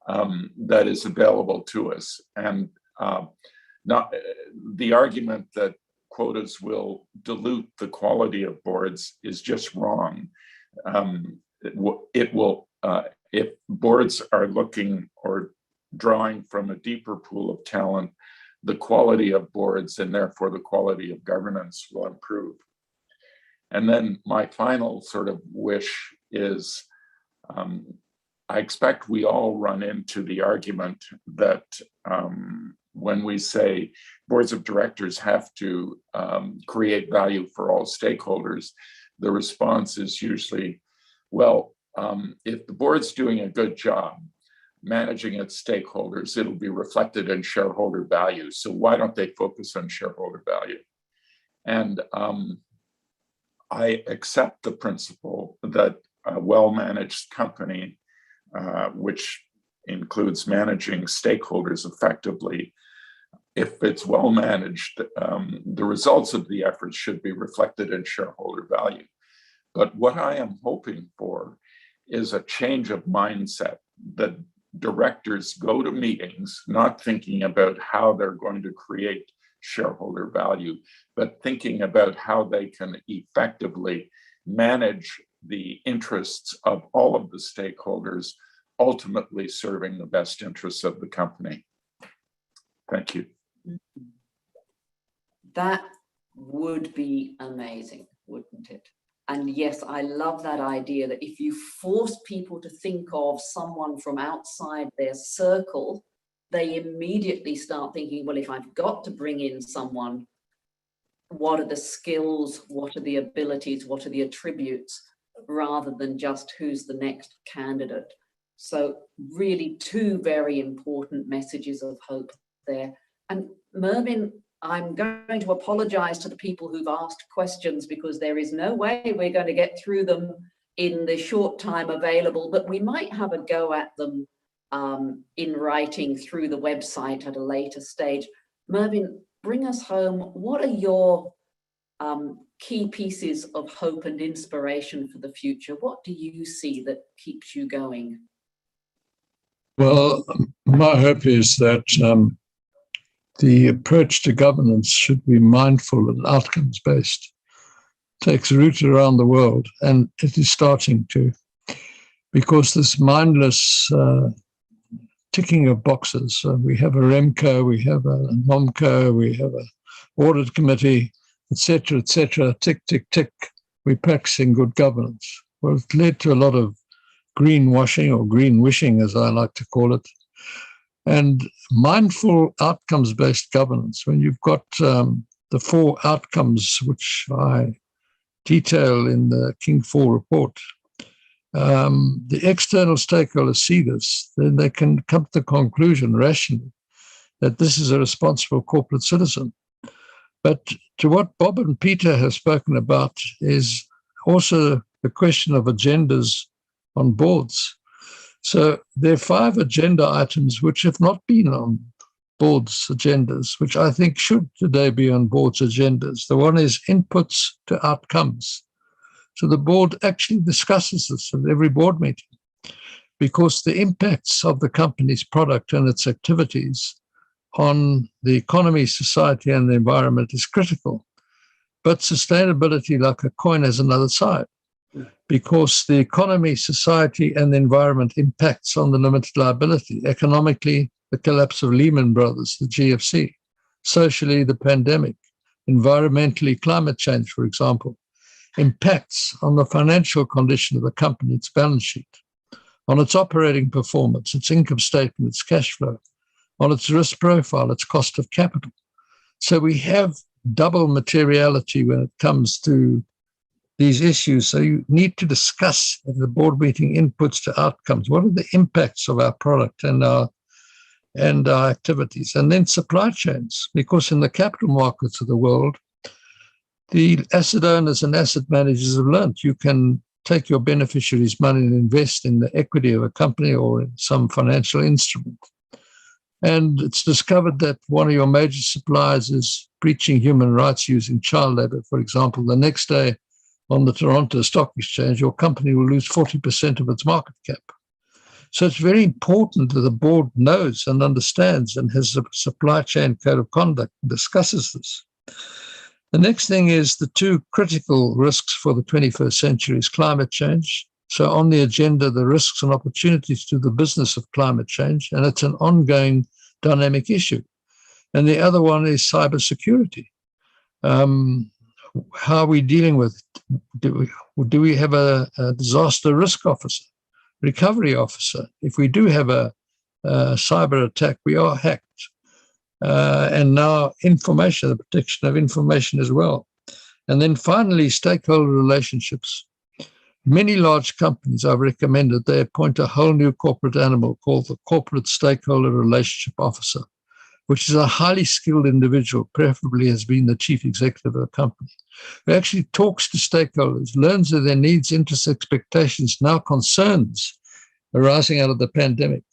that is available to us. And not the argument that quotas will dilute the quality of boards is just wrong. It will, if boards are looking or drawing from a deeper pool of talent, the quality of boards and therefore the quality of governance will improve. And then my final sort of wish is, I expect we all run into the argument that when we say boards of directors have to create value for all stakeholders, the response is usually, well, if the board's doing a good job managing its stakeholders, it'll be reflected in shareholder value. So why don't they focus on shareholder value? And I accept the principle that a well-managed company, which includes managing stakeholders effectively, if it's well managed, the results of the efforts should be reflected in shareholder value. But what I am hoping for is a change of mindset, that directors go to meetings not thinking about how they're going to create shareholder value, but thinking about how they can effectively manage the interests of all of the stakeholders, ultimately serving the best interests of the company. Thank you. That would be amazing, wouldn't it? And yes, I love that idea that if you force people to think of someone from outside their circle, they immediately start thinking, well, if I've got to bring in someone, what are the skills, what are the abilities, what are the attributes, rather than just who's the next candidate. So really 2 very important messages of hope there. And Mervyn, I'm going to apologize to the people who've asked questions because there is no way we're going to get through them in the short time available, but we might have a go at them in writing through the website at a later stage. Mervyn, bring us home. What are your key pieces of hope and inspiration for the future? What do you see that keeps you going? Well, my hope is that the approach to governance should be mindful and outcomes-based. Takes root around the world, and it is starting to, because this mindless ticking of boxes. We have a REMCO, we have a NOMCO, we have an audit committee, etc., tick, tick, tick. We're practicing good governance. Well, it led to a lot of greenwashing or green wishing, as I like to call it. And mindful outcomes-based governance, when you've got the 4 outcomes, which I detail in the King IV report, the external stakeholders see this, then they can come to the conclusion rationally that this is a responsible corporate citizen. But to what Bob and Peter have spoken about is also the question of agendas on boards. So there are 5 agenda items which have not been on boards' agendas, which I think should today be on boards' agendas. The one is inputs to outcomes. So the board actually discusses this at every board meeting. because the impacts of the company's product and its activities on the economy, society, and the environment is critical. But sustainability, like a coin, has another side, because the economy, society, and the environment impacts on the limited liability. Economically, the collapse of Lehman Brothers, the GFC. Socially, the pandemic. Environmentally, climate change, for example, impacts on the financial condition of the company, its balance sheet, on its operating performance, its income statement, its cash flow, on its risk profile, its cost of capital. So we have double materiality when it comes to these issues. So you need to discuss at the board meeting inputs to outcomes. What are the impacts of our product and our activities? And then supply chains, because in the capital markets of the world, the asset owners and asset managers have learned you can take your beneficiaries' money and invest in the equity of a company or in some financial instrument. And it's discovered that one of your major suppliers is breaching human rights using child labor, for example. The next day on the Toronto Stock Exchange, your company will lose 40% of its market cap. So it's very important that the board knows and understands and has a supply chain code of conduct and discusses this. The next thing is the two critical risks for the 21st century is climate change. So on the agenda, the risks and opportunities to the business of climate change, and it's an ongoing dynamic issue. And the other one is cybersecurity. How are we dealing with it? Do we have a disaster risk officer, recovery officer? If we do have a cyber attack, we are hacked. And now information, the protection of information as well. And then finally, stakeholder relationships. Many large companies, I've recommended, they appoint a whole new corporate animal called the Corporate Stakeholder Relationship Officer, which is a highly skilled individual, preferably has been the chief executive of a company, who actually talks to stakeholders, learns of their needs, interests, expectations, now concerns arising out of the pandemic,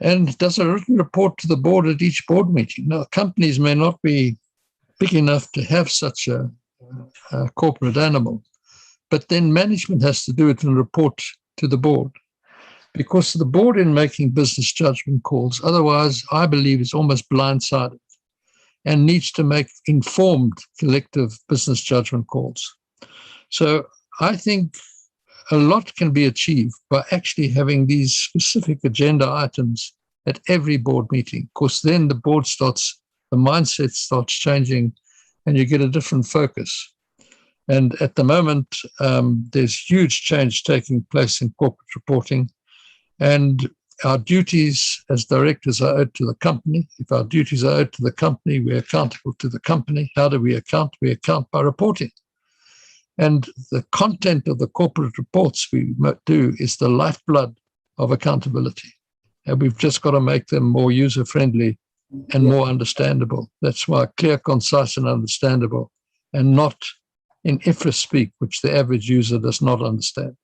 and does a written report to the board at each board meeting. Now, companies may not be big enough to have such a corporate animal, but then management has to do it and report to the board, because the board, in making business judgment calls, otherwise, I believe, is almost blindsided and needs to make informed collective business judgment calls. So I think a lot can be achieved by actually having these specific agenda items at every board meeting, because then the board starts, the mindset starts changing and you get a different focus. And at the moment, there's huge change taking place in corporate reporting, and our duties as directors are owed to the company. If our duties are owed to the company, we're accountable to the company. How do we account? We account by reporting. And the content of the corporate reports we do is the lifeblood of accountability. And we've just got to make them more user-friendly and more understandable. That's why clear, concise, and understandable, and not in IFRS speak, which the average user does not understand.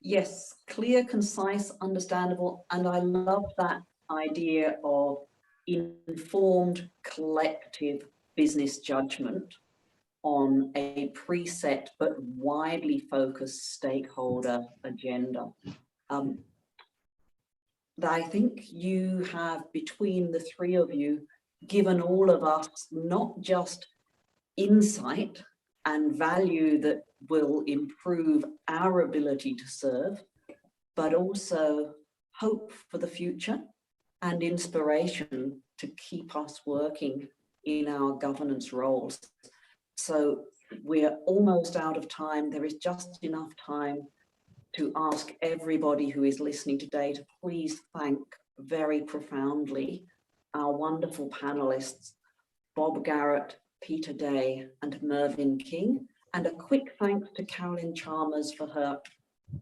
Yes, clear, concise, understandable, and I love that idea of informed collective business judgment on a preset but widely focused stakeholder agenda. I think you have, between the three of you, given all of us not just insight and value that will improve our ability to serve, but also hope for the future and inspiration to keep us working in our governance roles. So we're almost out of time. There is just enough time to ask everybody who is listening today to please thank very profoundly our wonderful panelists, Bob Garrett, Peter Day, and Mervyn King, and a quick thanks to Carolyn Chalmers for her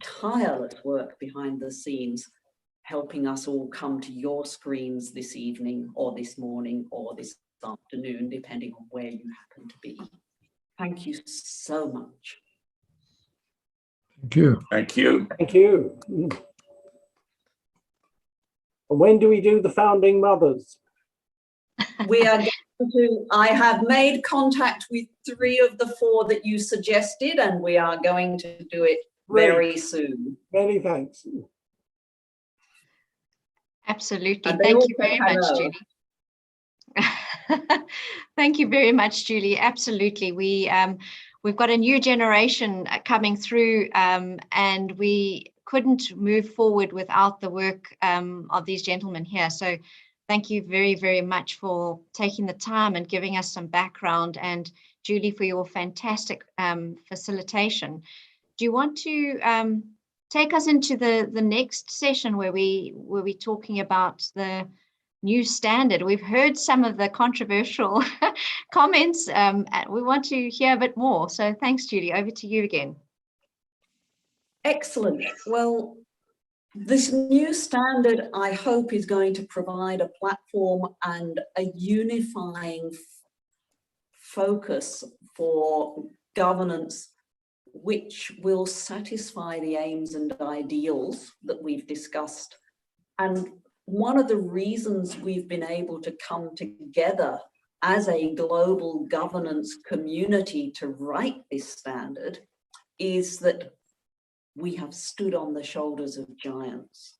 tireless work behind the scenes, helping us all come to your screens this evening or this morning or this afternoon, depending on where you happen to be. Thank you so much. Thank you. Thank you. Thank you. And when do we do the founding mothers? We are I have made contact with 3 of the 4 that you suggested, and we are going to do it very soon. Many thanks. Absolutely. And they Thank all you said very much, hello. Julie. Thank you very much, Julie. Absolutely. We've got a new generation coming through, and we couldn't move forward without the work of these gentlemen here. So thank you very, very much for taking the time and giving us some background, and Julie, for your fantastic facilitation. Do you want to take us into the next session where we're talking about the new standard? We've heard some of the controversial comments. We want to hear a bit more. So thanks, Julie. Over to you again. Excellent. Well, this new standard, I hope, is going to provide a platform and a unifying focus for governance, which will satisfy the aims and ideals that we've discussed. And one of the reasons we've been able to come together as a global governance community to write this standard is that we have stood on the shoulders of giants.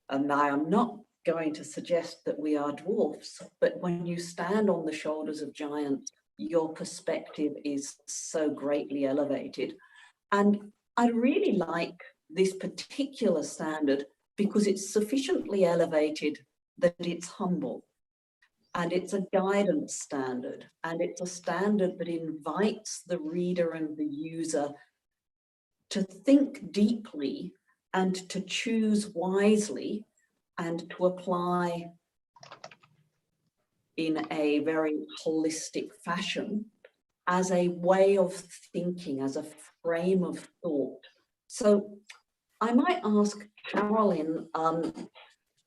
And I am not going to suggest that we are dwarfs, but when you stand on the shoulders of giants, your perspective is so greatly elevated. And I really like this particular standard because it's sufficiently elevated that it's humble. And it's a guidance standard, and it's a standard that invites the reader and the user to think deeply and to choose wisely and to apply in a very holistic fashion as a way of thinking, as a frame of thought. So I might ask Carolyn,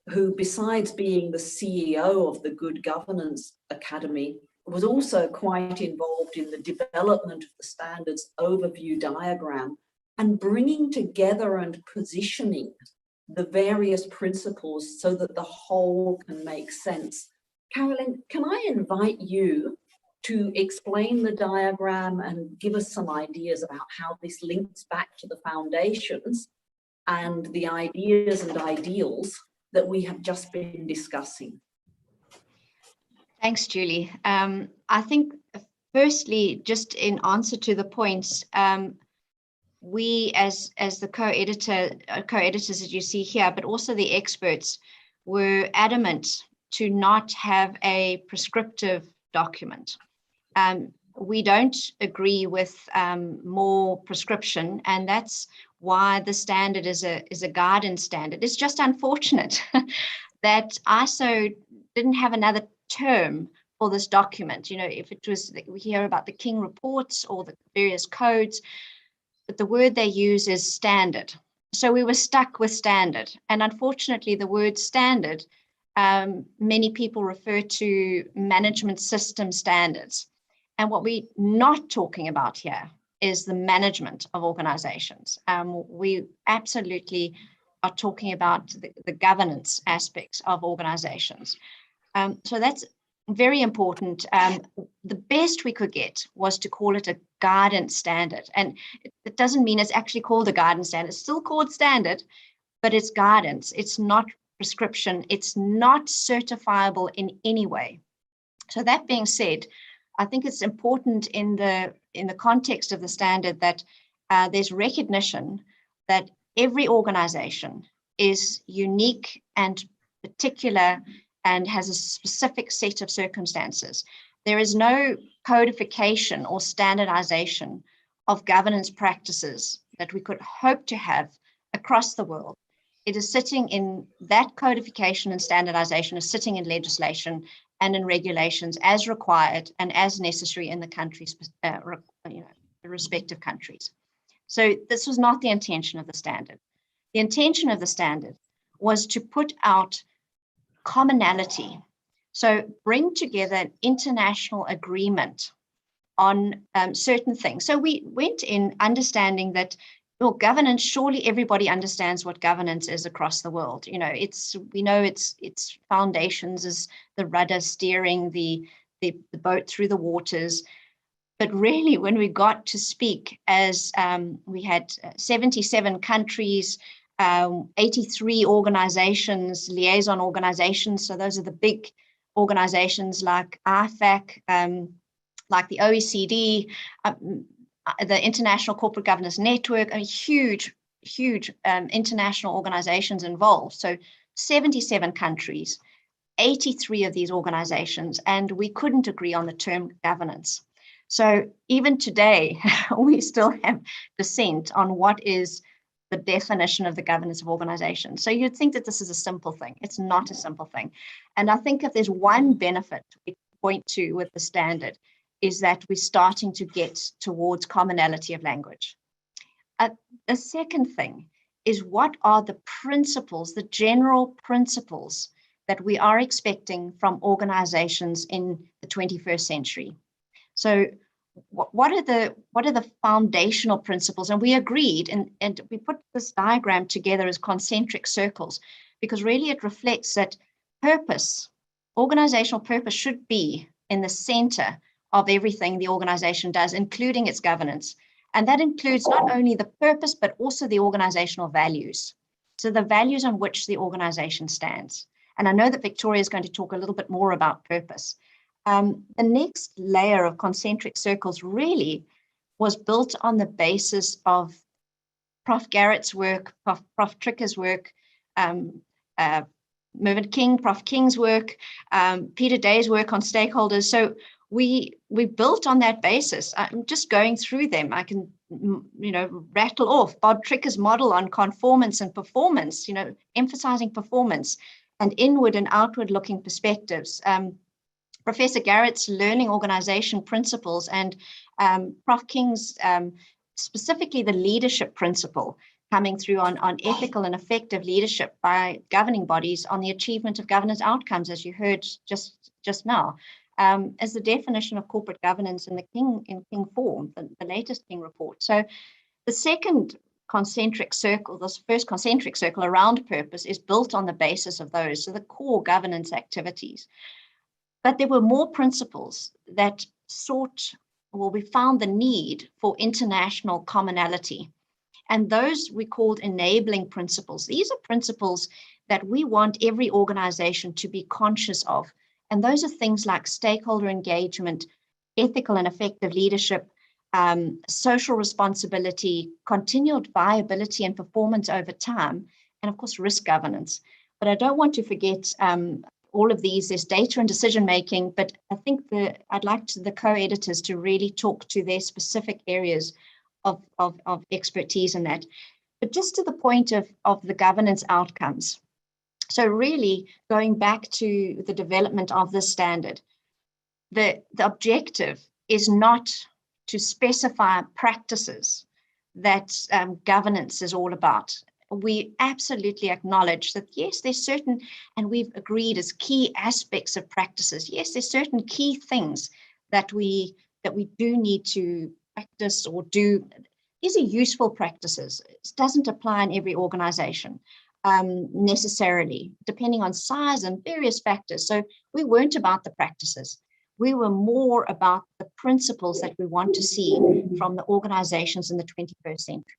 who besides being the CEO of the Good Governance Academy, was also quite involved in the development of the standards overview diagram and bringing together and positioning the various principles so that the whole can make sense. Carolyn, can I invite you to explain the diagram and give us some ideas about how this links back to the foundations and the ideas and ideals that we have just been discussing? Thanks, Julie. I think firstly, just in answer to the points, we as the co-editors that you see here, but also the experts, were adamant to not have a prescriptive document. We don't agree with more prescription, and that's why the standard is a guidance standard. It's just unfortunate that ISO didn't have another term for this document. You know, if it was, we hear about the King reports or the various codes, but the word they use is standard. So we were stuck with standard. And unfortunately, the word standard, many people refer to management system standards. And what we're not talking about here is the management of organizations. We absolutely are talking about the governance aspects of organizations. So that's very important. The best we could get was to call it a guidance standard. And it doesn't mean it's actually called a guidance standard. It's still called standard, but it's guidance. It's not prescription. It's not certifiable in any way. So that being said, I think it's important in the context of the standard that there's recognition that every organization is unique and particular and has a specific set of circumstances. There is no codification or standardization of governance practices that we could hope to have across the world. It is sitting in that codification and standardization is sitting in legislation and in regulations as required and as necessary in the countries, the respective countries. So this was not the intention of the standard. The intention of the standard was to put out commonality. So bring together an international agreement on certain things. So we went in understanding that well, governance, surely everybody understands what governance is across the world. We know its foundations is the rudder steering the boat through the waters. But really, when we got to speak as we had 77 countries, 83 organizations, liaison organizations. So those are the big organizations like IFAC, like the OECD, the International Corporate Governance Network, huge international organizations involved. So 77 countries, 83 of these organizations, and we couldn't agree on the term governance. So even today, we still have dissent on what is the definition of the governance of organizations. So you'd think that this is a simple thing. It's not a simple thing. And I think if there's one benefit we point to with the standard, is that we're starting to get towards commonality of language. The second thing is, what are the principles, the general principles that we are expecting from organizations in the 21st century? So what are the foundational principles? And we agreed, and we put this diagram together as concentric circles, because really it reflects that purpose, organizational purpose, should be in the center of everything the organization does, including its governance. And that includes not only the purpose, but also the organizational values. So the values on which the organization stands. And I know that Victoria is going to talk a little bit more about purpose. The next layer of concentric circles really was built on the basis of Prof. Garrett's work, Prof. Tricker's work, Mervyn King, Prof. King's work, Peter Day's work on stakeholders. So we built on that basis. I'm just going through them. I can, rattle off Bob Tricker's model on conformance and performance, emphasizing performance and inward and outward looking perspectives. Professor Garrett's learning organization principles, and Prof. King's specifically the leadership principle coming through on ethical and effective leadership by governing bodies on the achievement of governance outcomes, as you heard just now. As the definition of corporate governance in King form, the latest King report. So the second concentric circle, this first concentric circle around purpose, is built on the basis of those, so the core governance activities. But there were more principles that we found the need for international commonality. And those we called enabling principles. These are principles that we want every organization to be conscious of. And those are things like stakeholder engagement, ethical and effective leadership, social responsibility, continued viability and performance over time, and of course, risk governance. But I don't want to forget all of these. There's data and decision making, but I think I'd like the co-editors to really talk to their specific areas of expertise in that. But just to the point of the governance outcomes. So really going back to the development of this standard, the objective is not to specify practices that governance is all about. We absolutely acknowledge that, yes, there's certain, and we've agreed as key aspects of practices. Yes, there's certain key things that we do need to practice or do. These are useful practices. It doesn't apply in every organization. Necessarily, depending on size and various factors. So we weren't about the practices. We were more about the principles that we want to see from the organizations in the 21st century.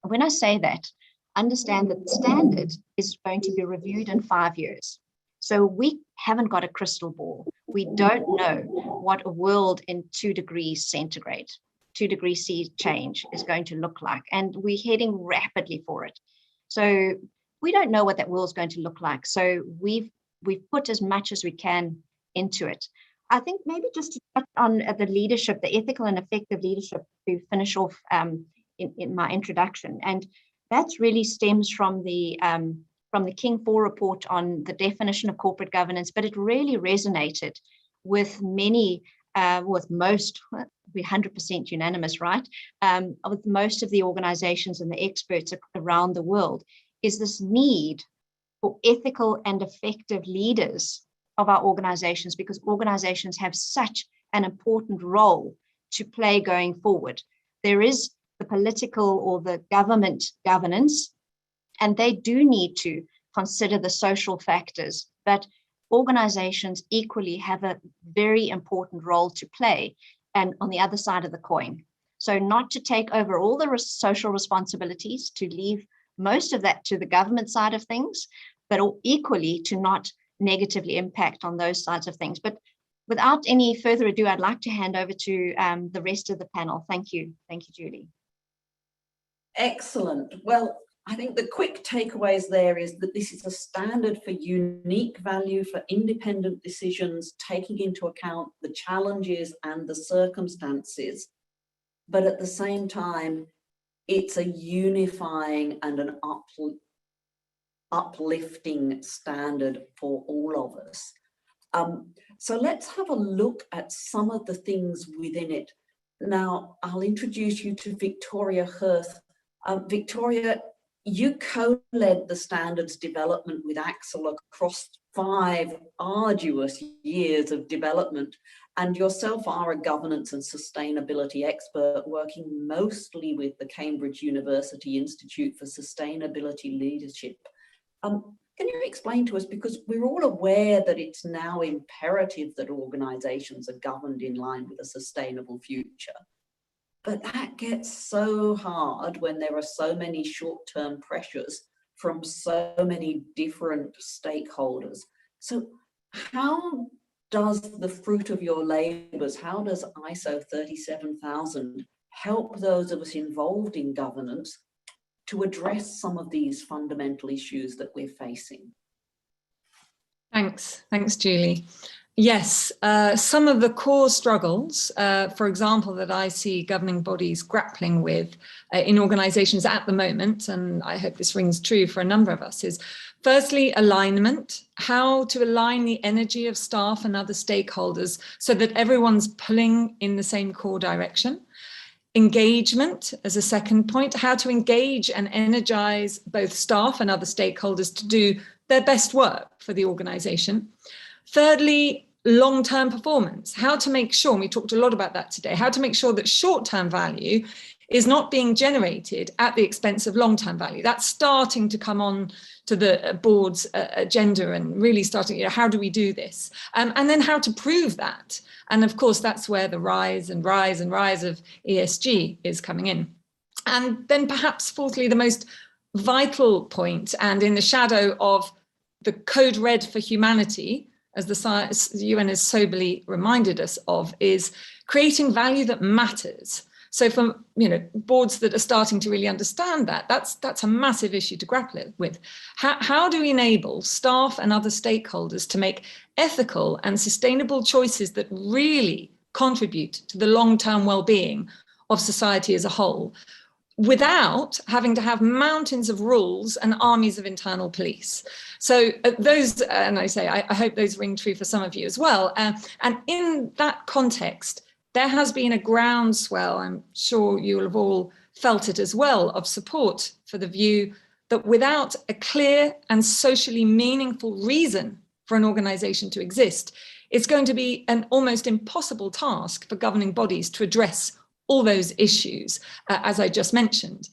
And when I say that, understand that the standard is going to be reviewed in 5 years. So we haven't got a crystal ball. We don't know what a world in 2 degrees centigrade, 2 degrees C change is going to look like. And we're heading rapidly for it. So we don't know what that world is going to look like. So we've put as much as we can into it. I think maybe just to touch on the leadership, the ethical and effective leadership, to finish off in my introduction. And that really stems from the King 4 report on the definition of corporate governance, but it really resonated with many, with most, we're 100% unanimous, right? With most of the organizations and the experts around the world, is this need for ethical and effective leaders of our organizations, because organizations have such an important role to play going forward. There is the political or the government governance, and they do need to consider the social factors, but organizations equally have a very important role to play, and on the other side of the coin. So not to take over all the social responsibilities, to leave most of that to the government side of things, but equally to not negatively impact on those sides of things. But without any further ado, I'd like to hand over to the rest of the panel. Thank you. Thank you, Julie. Excellent. Well, I think the quick takeaways there is that this is a standard for unique value for independent decisions, taking into account the challenges and the circumstances. But at the same time, it's a unifying and an uplifting standard for all of us. So let's have a look at some of the things within it. Now, I'll introduce you to Victoria Hirth. Victoria, you co-led the standards development with Axel across 5 arduous years of development, and yourself are a governance and sustainability expert working mostly with the Cambridge University Institute for Sustainability Leadership. Can you explain to us, because we're all aware that it's now imperative that organisations are governed in line with a sustainable future, but that gets so hard when there are so many short-term pressures from so many different stakeholders. So how does the fruit of your labours, how does ISO 37000 help those of us involved in governance to address some of these fundamental issues that we're facing? Thanks, Julie. Yes, some of the core struggles, for example, that I see governing bodies grappling with in organisations at the moment, and I hope this rings true for a number of us, is firstly, alignment, how to align the energy of staff and other stakeholders so that everyone's pulling in the same core direction. Engagement as a second point, how to engage and energise both staff and other stakeholders to do their best work for the organisation. Thirdly, long-term performance, how to make sure, and we talked a lot about that today, how to make sure that short-term value is not being generated at the expense of long-term value. That's starting to come on to the board's agenda and really starting, how do we do this? And then how to prove that. And of course, that's where the rise of ESG is coming in. And then perhaps fourthly, the most vital point, and in the shadow of the Code Red for Humanity, as the UN has soberly reminded us of, is creating value that matters. So for boards that are starting to really understand that, that's a massive issue to grapple with. How do we enable staff and other stakeholders to make ethical and sustainable choices that really contribute to the long-term well-being of society as a whole, without having to have mountains of rules and armies of internal police? So those, and I hope those ring true for some of you as well. And in that context, there has been a groundswell, I'm sure you will have all felt it as well, of support for the view that without a clear and socially meaningful reason for an organisation to exist, it's going to be an almost impossible task for governing bodies to address all those issues, as I just mentioned.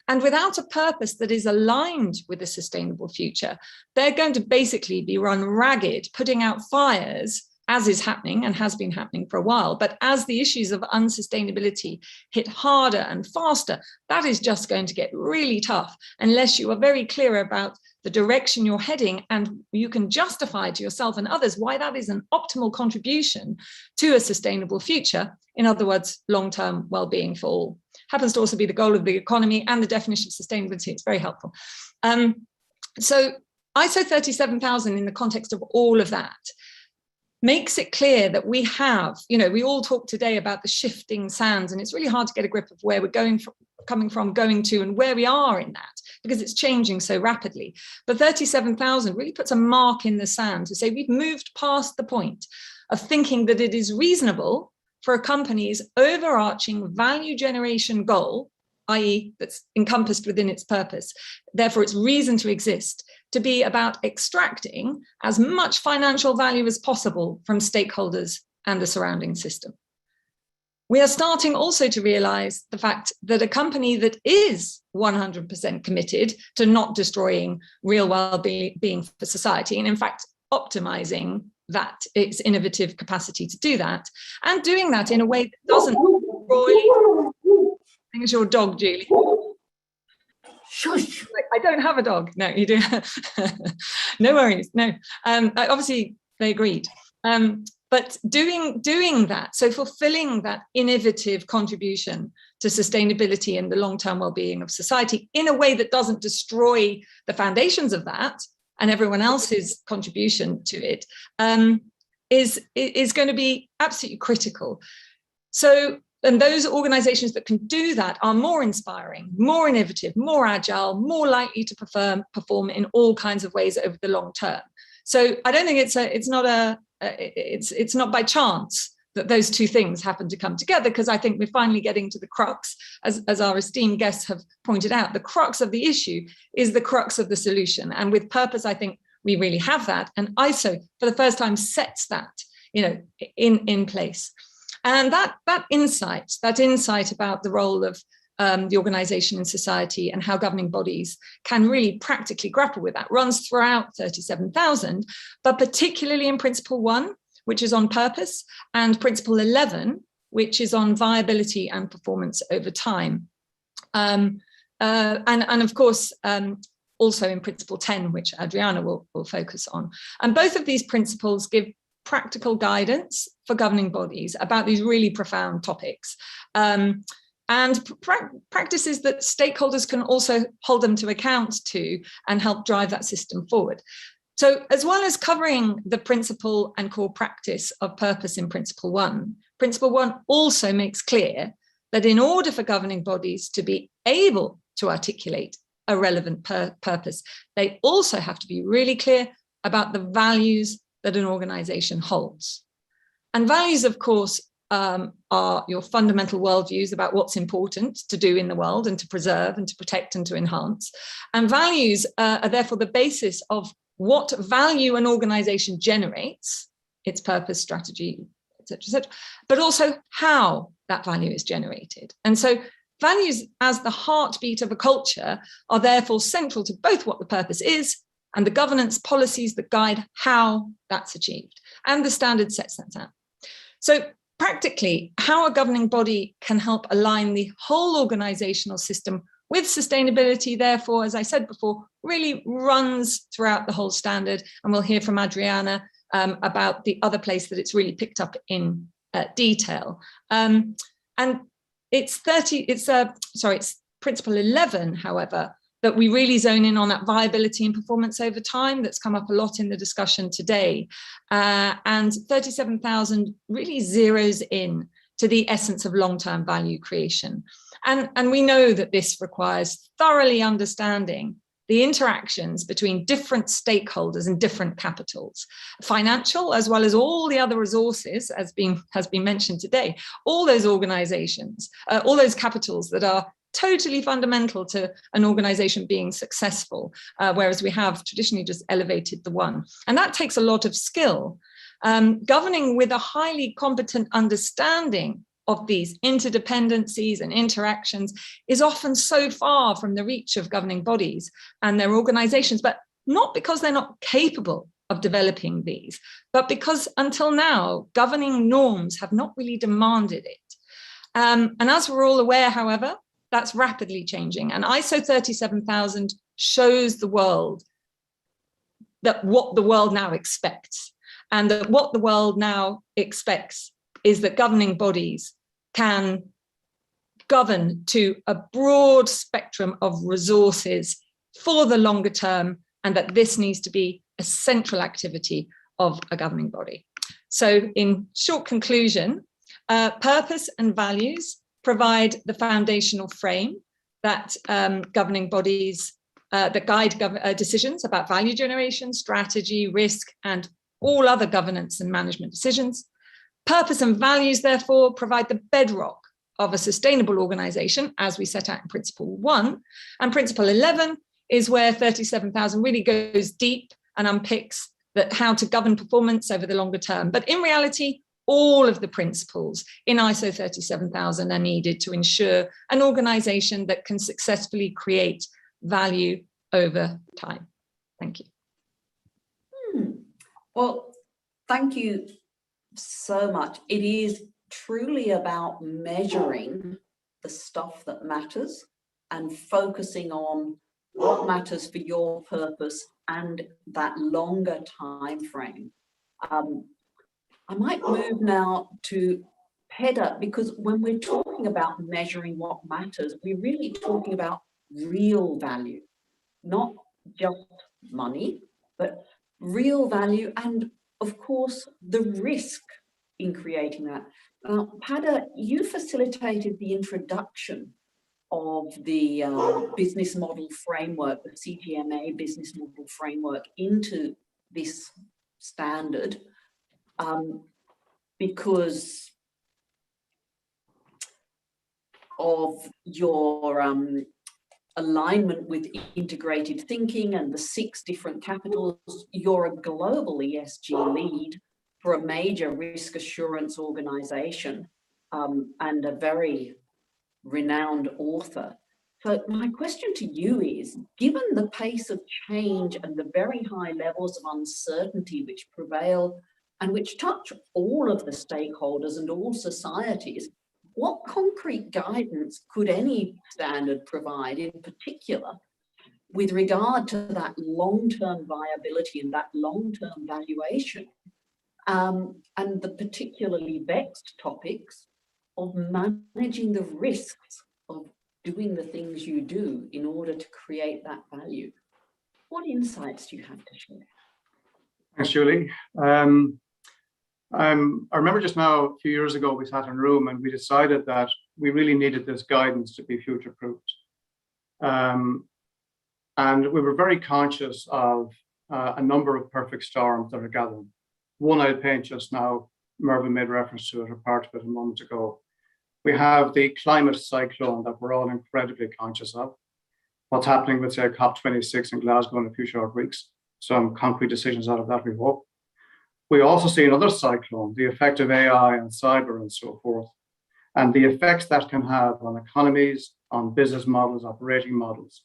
And without a purpose that is aligned with a sustainable future, they're going to basically be run ragged, putting out fires, as is happening and has been happening for a while. But as the issues of unsustainability hit harder and faster, that is just going to get really tough unless you are very clear about the direction you're heading and you can justify to yourself and others why that is an optimal contribution to a sustainable future. In other words, long-term well-being for all. Happens to also be the goal of the economy and the definition of sustainability. It's very helpful. So ISO 37000 in the context of all of that makes it clear that we have, we all talk today about the shifting sands, and it's really hard to get a grip of where we're coming from, going to, and where we are in that, because it's changing so rapidly. But 37000 really puts a mark in the sand to say we've moved past the point of thinking that it is reasonable for a company's overarching value generation goal, i.e. that's encompassed within its purpose, therefore its reason to exist, to be about extracting as much financial value as possible from stakeholders and the surrounding system. we are starting also to realize the fact that a company that is 100% committed to not destroying real well-being for society, and in fact, optimizing that its innovative capacity to do that, and doing that in a way that doesn't destroy. I think it's your dog, Julie. Shush. I don't have a dog. No, you do. No worries. No. Obviously, they agreed. But doing that, so fulfilling that innovative contribution to sustainability and the long-term well-being of society in a way that doesn't destroy the foundations of that and everyone else's contribution to it, is going to be absolutely critical. So, and those organizations that can do that are more inspiring, more innovative, more agile, more likely to perform in all kinds of ways over the long term. So I don't think it's not by chance that those two things happen to come together, because I think we're finally getting to the crux, as our esteemed guests have pointed out. The crux of the issue is the crux of the solution. And with purpose, I think we really have that. And ISO, for the first time, sets that, in place. And that insight about the role of the organization in society and how governing bodies can really practically grapple with that runs throughout 37,000, but particularly in Principle 1, which is on purpose, and Principle 11, which is on viability and performance over time. And of course, also in Principle 10, which Adriana will focus on. And both of these principles give practical guidance for governing bodies about these really profound topics. And practices that stakeholders can also hold them to account to and help drive that system forward. So as well as covering the principle and core practice of purpose in Principle 1, Principle 1 also makes clear that in order for governing bodies to be able to articulate a relevant purpose, they also have to be really clear about the values that an organization holds. And values, of course, are your fundamental worldviews about what's important to do in the world and to preserve and to protect and to enhance. And values are therefore the basis of what value an organization generates, its purpose, strategy, etc., but also how that value is generated. And so values as the heartbeat of a culture are therefore central to both what the purpose is and the governance policies that guide how that's achieved. And the standard sets that out. So practically, how a governing body can help align the whole organizational system with sustainability, therefore, as I said before, really runs throughout the whole standard. And we'll hear from Adriana about the other place that it's really picked up in detail. And it's Principle 11, however, that we really zone in on that viability and performance over time that's come up a lot in the discussion today. And 37,000 really zeroes in to the essence of long-term value creation. And we know that this requires thoroughly understanding the interactions between different stakeholders and different capitals, financial as well as all the other resources, as has been mentioned today, all those organizations, all those capitals that are totally fundamental to an organization being successful, whereas we have traditionally just elevated the one. And that takes a lot of skill. Governing with a highly competent understanding of these interdependencies and interactions is often so far from the reach of governing bodies and their organizations, but not because they're not capable of developing these, but because until now, governing norms have not really demanded it. And as we're all aware, however, that's rapidly changing. And ISO 37000 shows the world that what the world now expects. And that what the world now expects is that governing bodies can govern to a broad spectrum of resources for the longer term, and that this needs to be a central activity of a governing body. So in short conclusion, purpose and values provide the foundational frame that governing bodies, that guide decisions about value generation, strategy, risk, and all other governance and management decisions. Purpose and values, therefore, provide the bedrock of a sustainable organization, as we set out in Principle 1. And Principle 11 is where 37,000 really goes deep and unpicks how to govern performance over the longer term. But in reality, all of the principles in ISO 37000 are needed to ensure an organization that can successfully create value over time. Thank you. Well, thank you so much. It is truly about measuring the stuff that matters and focusing on what matters for your purpose and that longer time frame. I might move now to Peder, because when we're talking about measuring what matters, we're really talking about real value, not just money, but real value and, of course, the risk in creating that. Peder, you facilitated the introduction of the business model framework, the CGMA business model framework into this standard because of your alignment with integrated thinking and the 6 different capitals. You're a global ESG lead for a major risk assurance organization and a very renowned author. So my question to you is, given the pace of change and the very high levels of uncertainty which prevail and which touch all of the stakeholders and all societies, what concrete guidance could any standard provide, in particular, with regard to that long-term viability and that long-term valuation, and the particularly vexed topics of managing the risks of doing the things you do in order to create that value? What insights do you have to share? Thanks, Julie. I remember just now, a few years ago, we sat in a room and we decided that we really needed this guidance to be future-proofed. And we were very conscious of a number of perfect storms that are gathering. One I'll paint just now, Mervyn made reference to it, or part of it a moment ago. We have the climate cyclone that we're all incredibly conscious of. What's happening with, say, COP26 in Glasgow in a few short weeks. Some concrete decisions out of that, we hope. We also see another cyclone, the effect of AI and cyber and so forth, and the effects that can have on economies, on business models, operating models.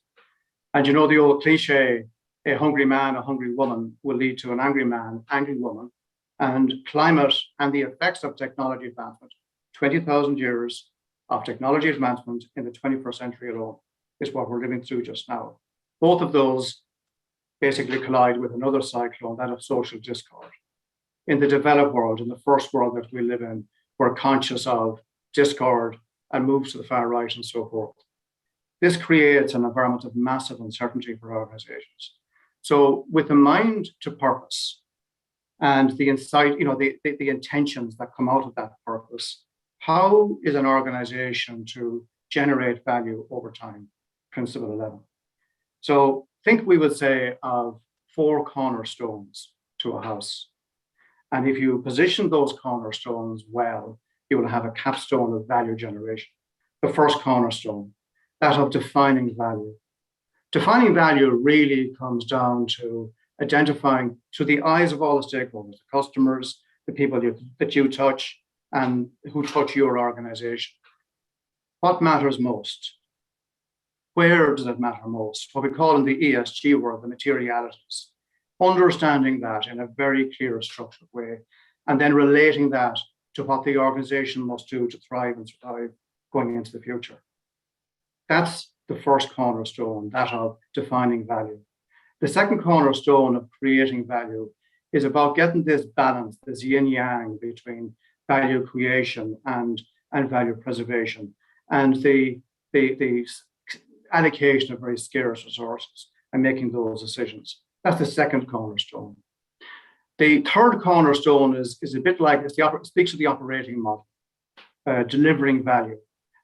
And you know the old cliche, a hungry man, a hungry woman will lead to an angry man, angry woman. And climate and the effects of technology advancement, 20,000 years of technology advancement in the 21st century alone is what we're living through just now. Both of those basically collide with another cyclone, that of social discord. In the developed world, in the first world that we live in, we're conscious of discord and moves to the far right and so forth. This creates an environment of massive uncertainty for organizations. So with the mind to purpose and the insight, the intentions that come out of that purpose, how is an organization to generate value over time? Principle 11. So think we would say of 4 cornerstones to a house. And if you position those cornerstones well, you will have a capstone of value generation. The first cornerstone, that of defining value. Defining value really comes down to identifying, through the eyes of all the stakeholders, the customers, the people that you touch, and who touch your organization. What matters most? Where does it matter most? What we call in the ESG world, the materialities. Understanding that in a very clear, structured way, and then relating that to what the organization must do to thrive and survive going into the future. That's the first cornerstone, that of defining value. The second cornerstone of creating value is about getting this balance, this yin-yang between value creation and value preservation, and the allocation of very scarce resources and making those decisions. That's the second cornerstone. The third cornerstone is a bit like, it speaks to the operating model, delivering value.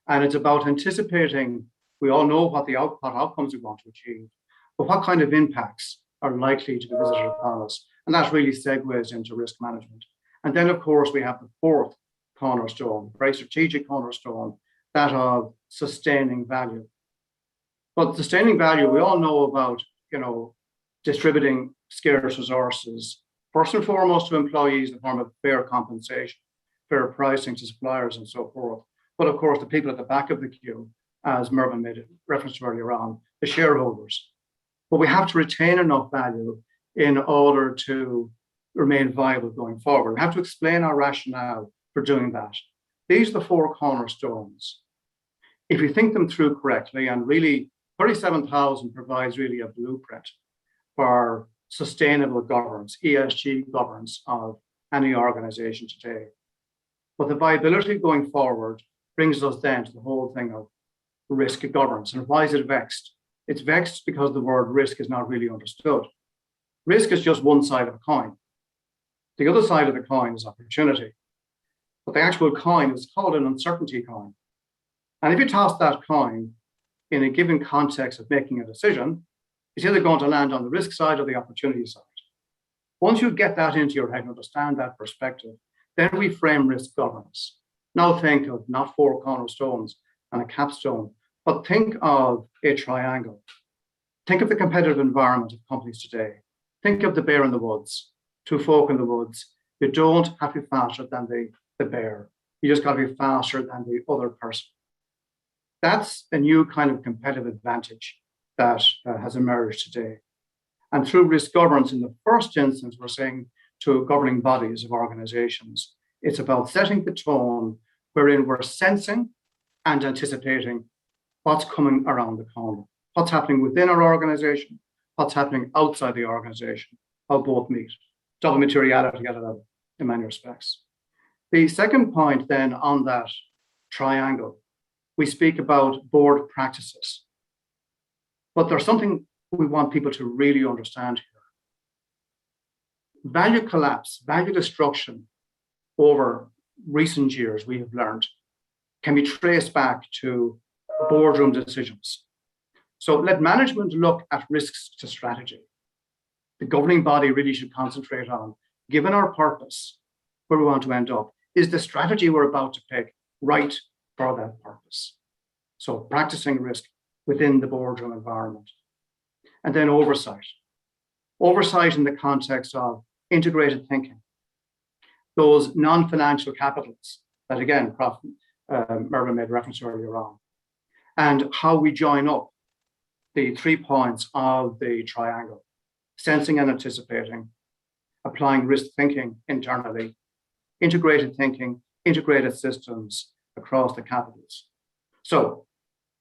And it's about anticipating, we all know what outcomes we want to achieve, but what kind of impacts are likely to be visited upon us. And that really segues into risk management. And then, of course, we have the fourth cornerstone, very strategic cornerstone, that of sustaining value. But sustaining value, we all know about, distributing scarce resources, first and foremost to employees in the form of fair compensation, fair pricing to suppliers and so forth. But of course, the people at the back of the queue, as Mervyn made reference to earlier on, the shareholders. But we have to retain enough value in order to remain viable going forward. We have to explain our rationale for doing that. These are the four cornerstones. If you think them through correctly, and really 37,000 provides really a blueprint for sustainable governance, ESG governance of any organization today. But the viability going forward brings us then to the whole thing of risk governance. And why is it vexed? It's vexed because the word risk is not really understood. Risk is just one side of a coin. The other side of the coin is opportunity. But the actual coin is called an uncertainty coin. And if you toss that coin in a given context of making a decision, it's either going to land on the risk side or the opportunity side. Once you get that into your head and understand that perspective, then we frame risk governance. Now think of not four cornerstones and a capstone, but think of a triangle. Think of the competitive environment of companies today. Think of the bear in the woods, two folk in the woods. You don't have to be faster than the bear. You just got to be faster than the other person. That's a new kind of competitive advantage that has emerged today. And through risk governance, in the first instance, we're saying to governing bodies of organizations, it's about setting the tone wherein we're sensing and anticipating what's coming around the corner, what's happening within our organization, what's happening outside the organization, how both meet. Double materiality at a level in many respects. The second point then on that triangle, we speak about board practices. But there's something we want people to really understand here. Value collapse, value destruction over recent years, we have learned, can be traced back to boardroom decisions. So let management look at risks to strategy. The governing body really should concentrate on, given our purpose, where we want to end up, is the strategy we're about to pick right for that purpose? So practicing risk within the boardroom environment. And then oversight. Oversight in the context of integrated thinking. Those non-financial capitals that, again, Prof. Mervyn made reference to earlier on. And how we join up the 3 points of the triangle. Sensing and anticipating, applying risk thinking internally, integrated thinking, integrated systems across the capitals. So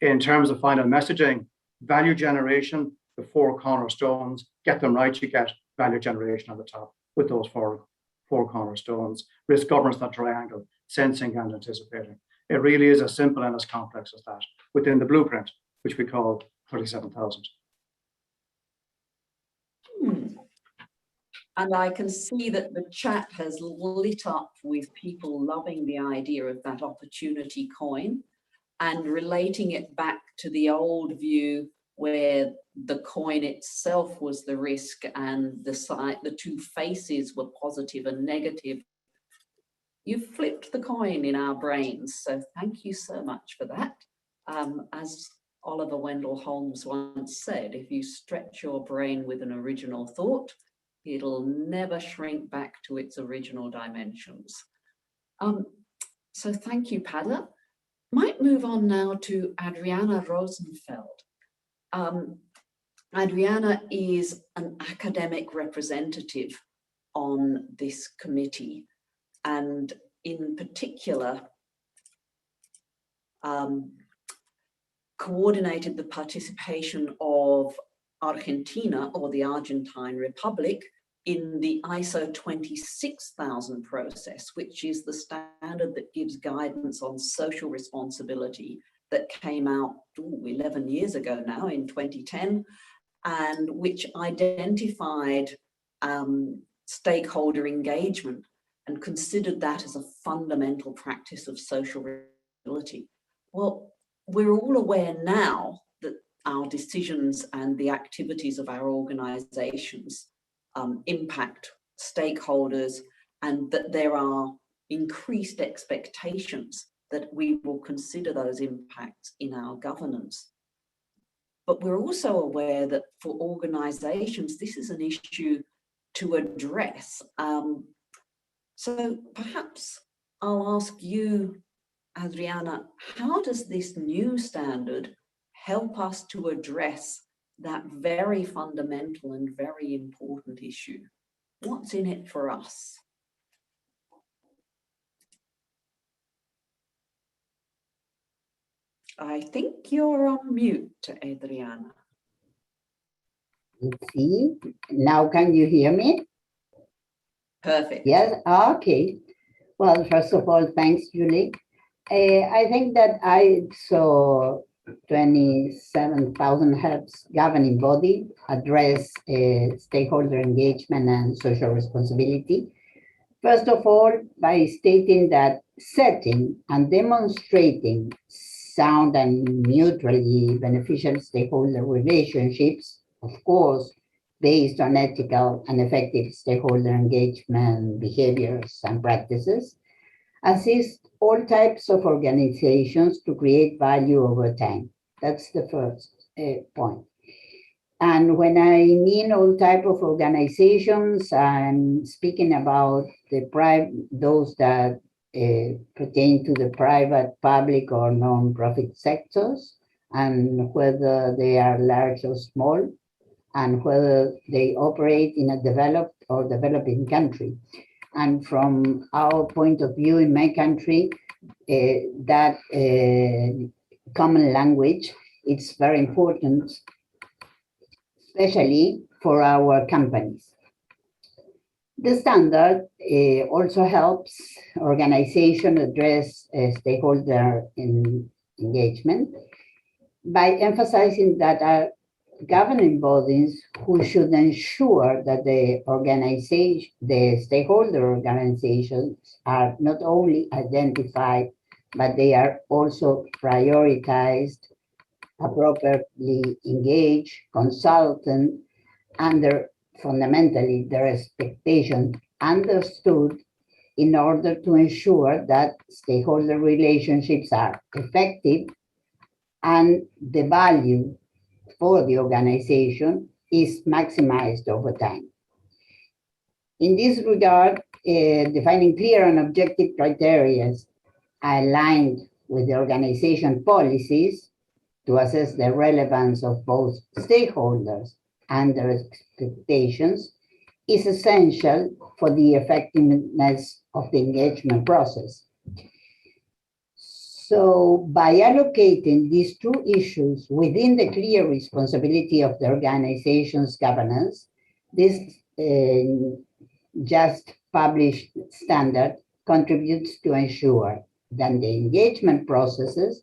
in terms of final messaging, value generation, the 4 cornerstones, get them right, you get value generation on the top with those four cornerstones. Risk governance, that triangle, sensing and anticipating. It really is as simple and as complex as that within the blueprint, which we call 37,000. And I can see that the chat has lit up with people loving the idea of that opportunity coin and relating it back to the old view where the coin itself was the risk and the 2 faces were positive and negative. You flipped the coin in our brains, so thank you so much for that. As Oliver Wendell Holmes once said, if you stretch your brain with an original thought, it'll never shrink back to its original dimensions. So thank you, Padda. Might move on now to Adriana Rosenfeld. Adriana is an academic representative on this committee, and in particular, coordinated the participation of Argentina, or the Argentine Republic, in the ISO 26000 process, which is the standard that gives guidance on social responsibility that came out 11 years ago now in 2010, and which identified stakeholder engagement and considered that as a fundamental practice of social responsibility. Well, we're all aware now that our decisions and the activities of our organizations impact stakeholders, and that there are increased expectations that we will consider those impacts in our governance. But we're also aware that for organizations, this is an issue to address. So perhaps I'll ask you, Adriana, how does this new standard help us to address that very fundamental and very important issue? What's in it for us? I think you're on mute, Adriana. Let's see. Now, can you hear me? Perfect. Yes. Okay. Well, first of all, thanks, Julie. I think that I saw 27,000 HELPS governing body address stakeholder engagement and social responsibility. First of all, by stating that setting and demonstrating sound and mutually beneficial stakeholder relationships, of course, based on ethical and effective stakeholder engagement behaviors and practices, assist all types of organizations to create value over time. That's the first point. And when I mean all type of organizations, I'm speaking about those that pertain to the private, public, or non-profit sectors, and whether they are large or small, and whether they operate in a developed or developing country. And from our point of view in my country, that common language, it's very important, especially for our companies. The standard also helps organizations address stakeholder engagement by emphasizing that governing bodies who should ensure that the stakeholder organizations are not only identified, but they are also prioritized, appropriately engaged, consulted, and fundamentally their expectations understood in order to ensure that stakeholder relationships are effective and the value for the organization is maximized over time. In this regard, defining clear and objective criteria aligned with the organization policies to assess the relevance of both stakeholders and their expectations is essential for the effectiveness of the engagement process. So by allocating these two issues within the clear responsibility of the organization's governance, this just published standard contributes to ensure that the engagement processes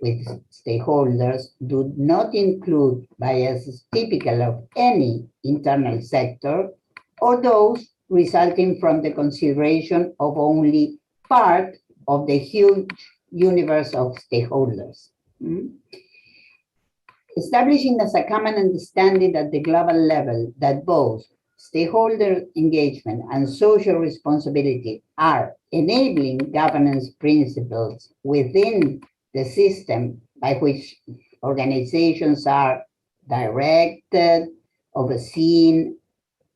with stakeholders do not include biases typical of any internal sector or those resulting from the consideration of only part of the huge universe of stakeholders. Establishing as a common understanding at the global level that both stakeholder engagement and social responsibility are enabling governance principles within the system by which organizations are directed, overseen,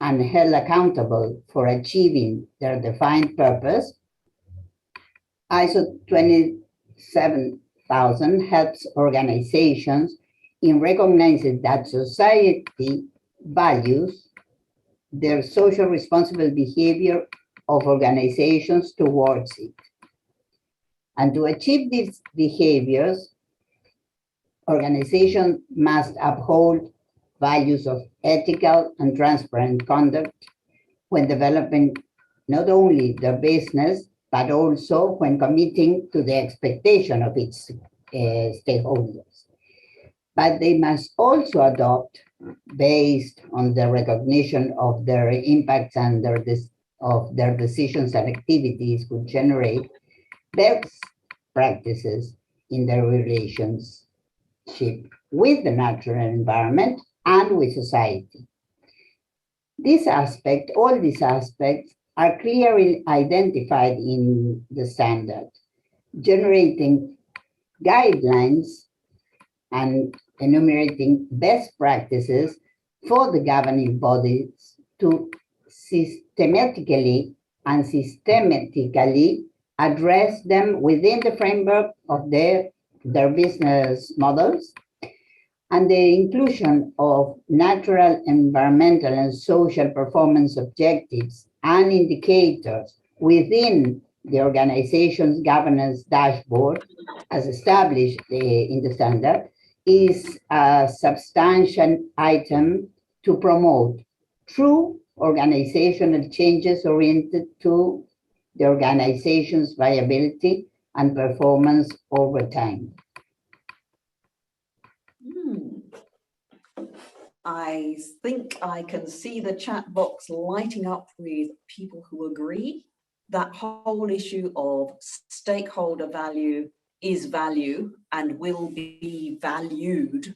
and held accountable for achieving their defined purpose. ISO 27000 helps organizations in recognizing that society values their social responsible behavior of organizations towards it. And to achieve these behaviors, organizations must uphold values of ethical and transparent conduct when developing not only their business, but also when committing to the expectation of its stakeholders. But they must also adopt, based on the recognition of their impacts and of their decisions and activities would generate best practices in their relationship with the natural environment and with society. All these aspects are clearly identified in the standard, generating guidelines and enumerating best practices for the governing bodies to systematically address them within the framework of their business models, and the inclusion of natural, environmental, and social performance objectives and indicators within the organization's governance dashboard, as established in the standard, is a substantial item to promote true organizational changes oriented to the organization's viability and performance over time. I think I can see the chat box lighting up with people who agree that whole issue of stakeholder value is value and will be valued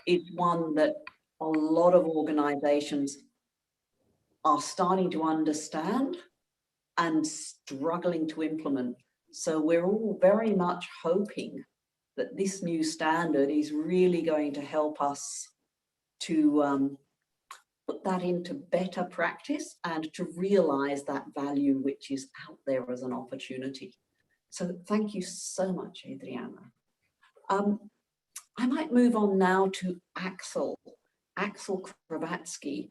is one that a lot of organizations are starting to understand and struggling to implement. So we're all very much hoping that this new standard is really going to help us to put that into better practice and to realize that value which is out there as an opportunity. So thank you so much, Adriana. I might move on now to Axel Kravatsky.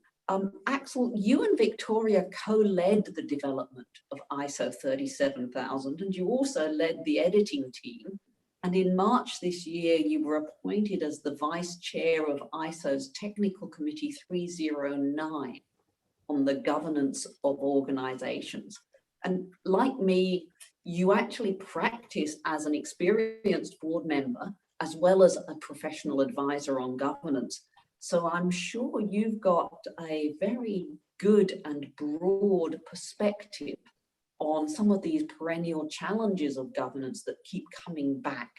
Axel, you and Victoria co-led the development of ISO 37000, and you also led the editing team. And in March this year, you were appointed as the Vice Chair of ISO's Technical Committee 309 on the governance of organizations. And like me, you actually practice as an experienced board member, as well as a professional advisor on governance. So I'm sure you've got a very good and broad perspective on some of these perennial challenges of governance that keep coming back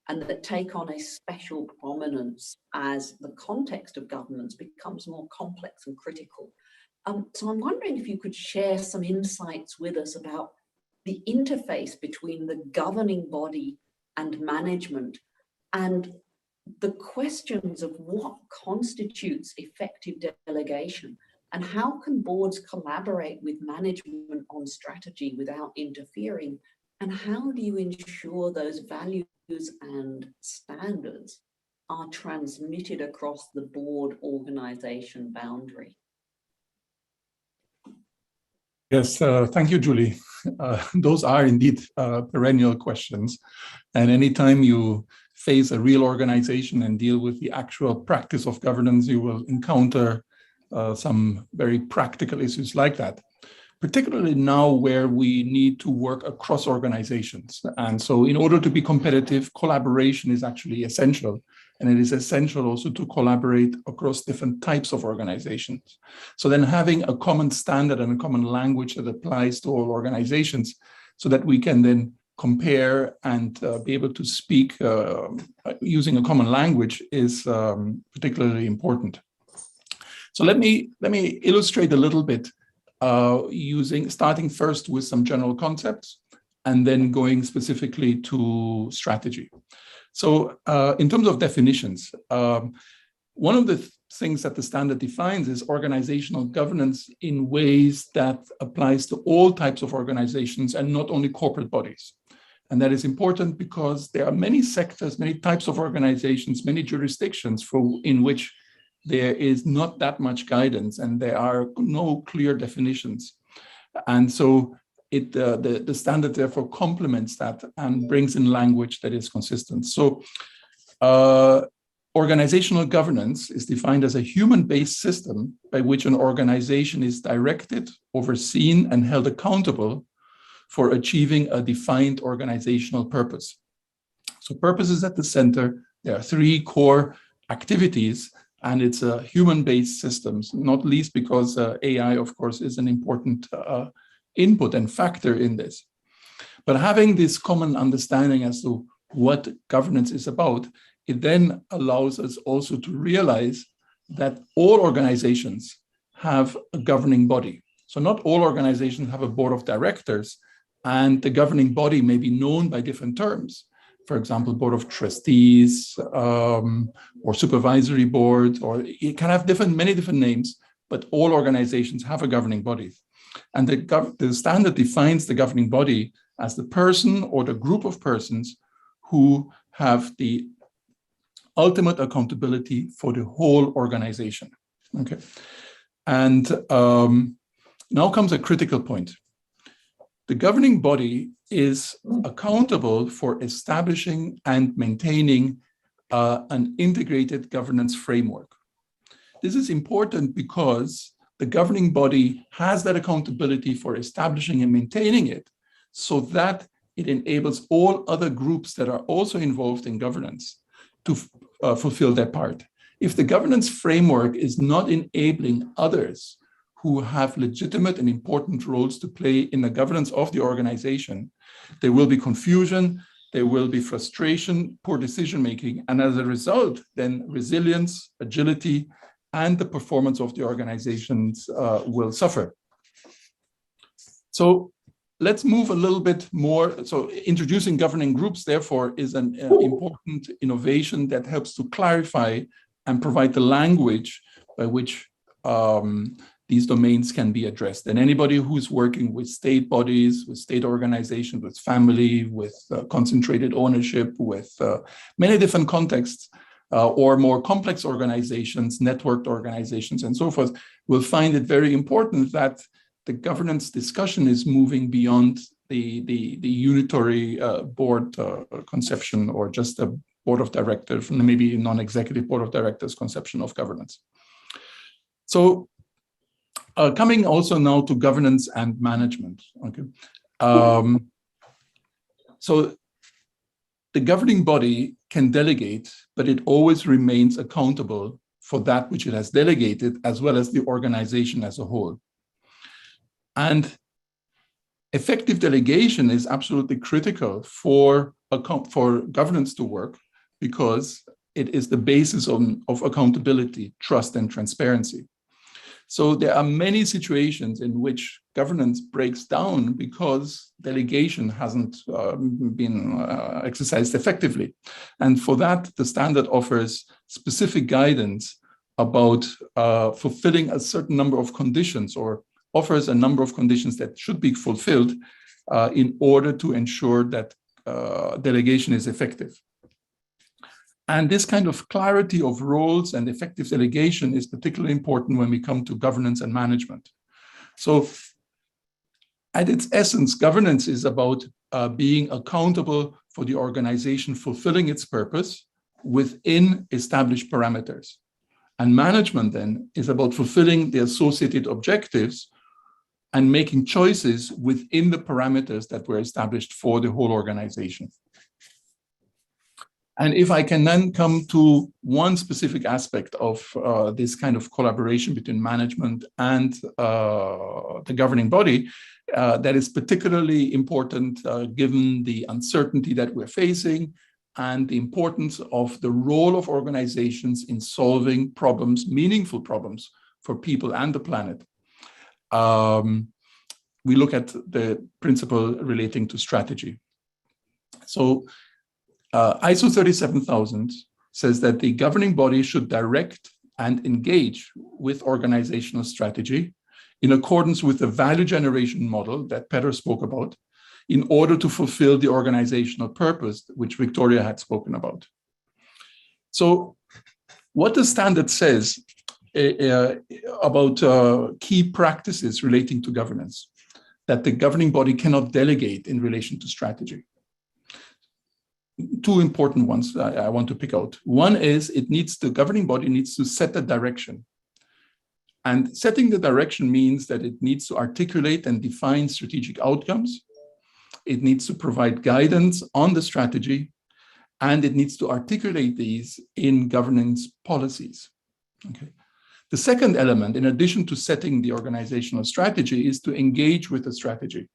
and that take on a special prominence as the context of governance becomes more complex and critical. So I'm wondering if you could share some insights with us about the interface between the governing body and management, and the questions of what constitutes effective delegation, and how can boards collaborate with management on strategy without interfering, and how do you ensure those values and standards are transmitted across the board organization boundary? Yes, thank you, Julie. Those are indeed perennial questions. And anytime you face a real organization and deal with the actual practice of governance, you will encounter some very practical issues like that, particularly now where we need to work across organizations. And so in order to be competitive, collaboration is actually essential. And it is essential also to collaborate across different types of organizations. So then having a common standard and a common language that applies to all organizations so that we can then compare and be able to speak using a common language is particularly important. So let me illustrate a little bit starting first with some general concepts and then going specifically to strategy. So in terms of definitions, one of the things that the standard defines is organizational governance in ways that applies to all types of organizations and not only corporate bodies. And that is important because there are many sectors, many types of organizations, many jurisdictions in which there is not that much guidance and there are no clear definitions. And so the standard therefore complements that and brings in language that is consistent. So organizational governance is defined as a human-based system by which an organization is directed, overseen, and held accountable for achieving a defined organizational purpose. So purpose is at the center. There are three core activities, and it's a human-based systems, not least because AI, of course, is an important input and factor in this. But having this common understanding as to what governance is about, it then allows us also to realize that all organizations have a governing body. So not all organizations have a board of directors, and the governing body may be known by different terms. For example, board of trustees or supervisory board, or it can have many different names, but all organizations have a governing body. And the standard defines the governing body as the person or the group of persons who have the ultimate accountability for the whole organization. Okay. And now comes a critical point. The governing body is accountable for establishing and maintaining an integrated governance framework. This is important because the governing body has that accountability for establishing and maintaining it, so that it enables all other groups that are also involved in governance to fulfill their part. If the governance framework is not enabling others who have legitimate and important roles to play in the governance of the organization, there will be confusion, there will be frustration, poor decision-making, and as a result, then resilience, agility, and the performance of the organizations will suffer. So let's move a little bit more. So introducing governing groups, therefore, is an important innovation that helps to clarify and provide the language by which these domains can be addressed. And anybody who's working with state bodies, with state organizations, with family, with concentrated ownership, with many different contexts, or more complex organizations, networked organizations, and so forth, will find it very important that the governance discussion is moving beyond the unitary board conception, or just a board of directors, maybe non-executive board of directors conception of governance. So coming also now to governance and management. Okay, so the governing body can delegate, but it always remains accountable for that which it has delegated, as well as the organization as a whole. And effective delegation is absolutely critical for governance to work, because it is the basis of accountability, trust, and transparency. So there are many situations in which governance breaks down because delegation hasn't been exercised effectively. And for that, the standard offers specific guidance about fulfilling a certain number of conditions, or offers a number of conditions that should be fulfilled in order to ensure that delegation is effective. And this kind of clarity of roles and effective delegation is particularly important when we come to governance and management. So at its essence, governance is about being accountable for the organization fulfilling its purpose within established parameters. And management then is about fulfilling the associated objectives and making choices within the parameters that were established for the whole organization. And if I can then come to one specific aspect of this kind of collaboration between management and the governing body, that is particularly important given the uncertainty that we're facing and the importance of the role of organizations in solving problems, meaningful problems for people and the planet. We look at the principle relating to strategy. So ISO 37000 says that the governing body should direct and engage with organizational strategy in accordance with the value generation model that Peter spoke about, in order to fulfill the organizational purpose, which Victoria had spoken about. So what the standard says about key practices relating to governance, that the governing body cannot delegate in relation to strategy. Two important ones I want to pick out. One is the governing body needs to set the direction. And setting the direction means that it needs to articulate and define strategic outcomes. It needs to provide guidance on the strategy, and it needs to articulate these in governance policies. Okay. The second element, in addition to setting the organizational strategy, is to engage with the strategy.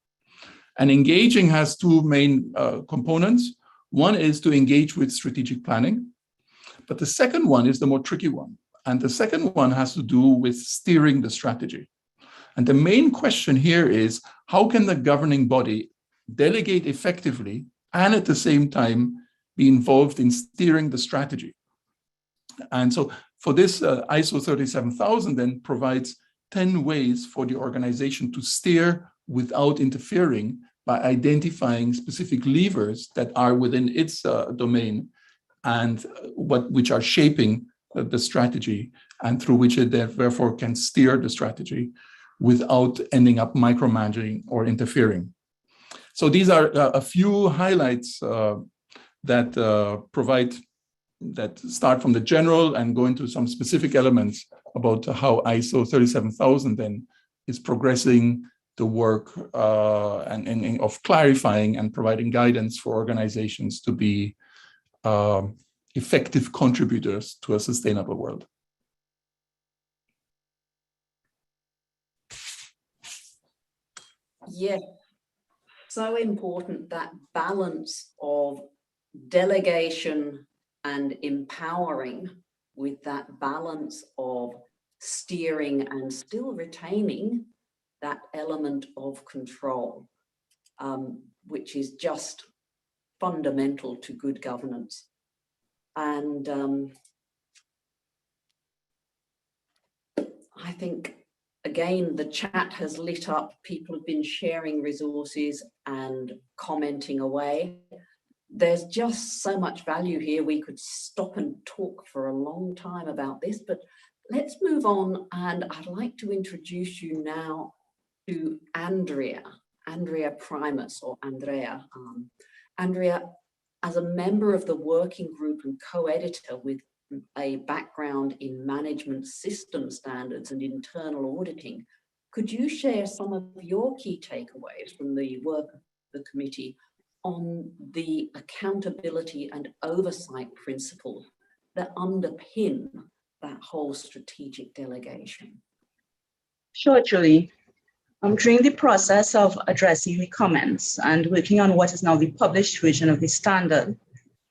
And engaging has two main components. One is to engage with strategic planning, but the second one is the more tricky one. And the second one has to do with steering the strategy. And the main question here is, how can the governing body delegate effectively and at the same time be involved in steering the strategy? And so For this, ISO 37000 then provides 10 ways for the organization to steer without interfering by identifying specific levers that are within its domain and which are shaping the strategy, and through which it therefore can steer the strategy without ending up micromanaging or interfering. So these are a few highlights that start from the general and go into some specific elements about how ISO 37000 then is progressing the work and of clarifying and providing guidance for organizations to be effective contributors to a sustainable world. Yes, so important, that balance of delegation and empowering with that balance of steering and still retaining that element of control, which is just fundamental to good governance. And I think, again, the chat has lit up. People have been sharing resources and commenting away. There's just so much value here. We could stop and talk for a long time about this, but let's move on. And I'd like to introduce you now to Andrea Primus, or Andrea. Andrea, as a member of the working group and co-editor with a background in management system standards and internal auditing, could you share some of your key takeaways from the work of the committee on the accountability and oversight principles that underpin that whole strategic delegation? Sure, Julie. During the process of addressing the comments and working on what is now the published version of the standard,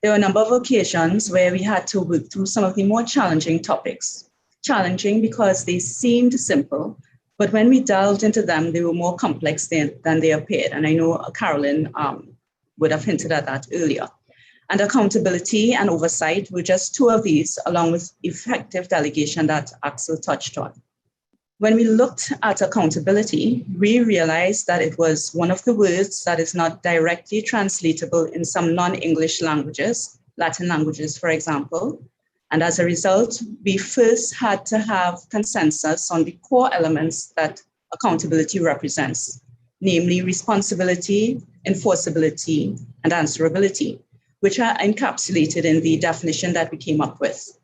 there were a number of occasions where we had to work through some of the more challenging topics. Challenging because they seemed simple, but when we delved into them, they were more complex than they appeared. And I know Carolyn would have hinted at that earlier. And accountability and oversight were just two of these, along with effective delegation that Axel touched on. When we looked at accountability, we realized that it was one of the words that is not directly translatable in some non-English languages, Latin languages, for example. And as a result, we first had to have consensus on the core elements that accountability represents, namely responsibility, enforceability, and answerability, which are encapsulated in the definition that we came up with.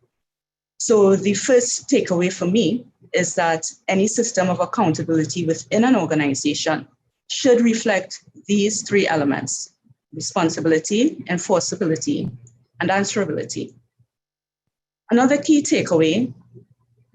So the first takeaway for me is that any system of accountability within an organization should reflect these three elements: responsibility, enforceability, and answerability. Another key takeaway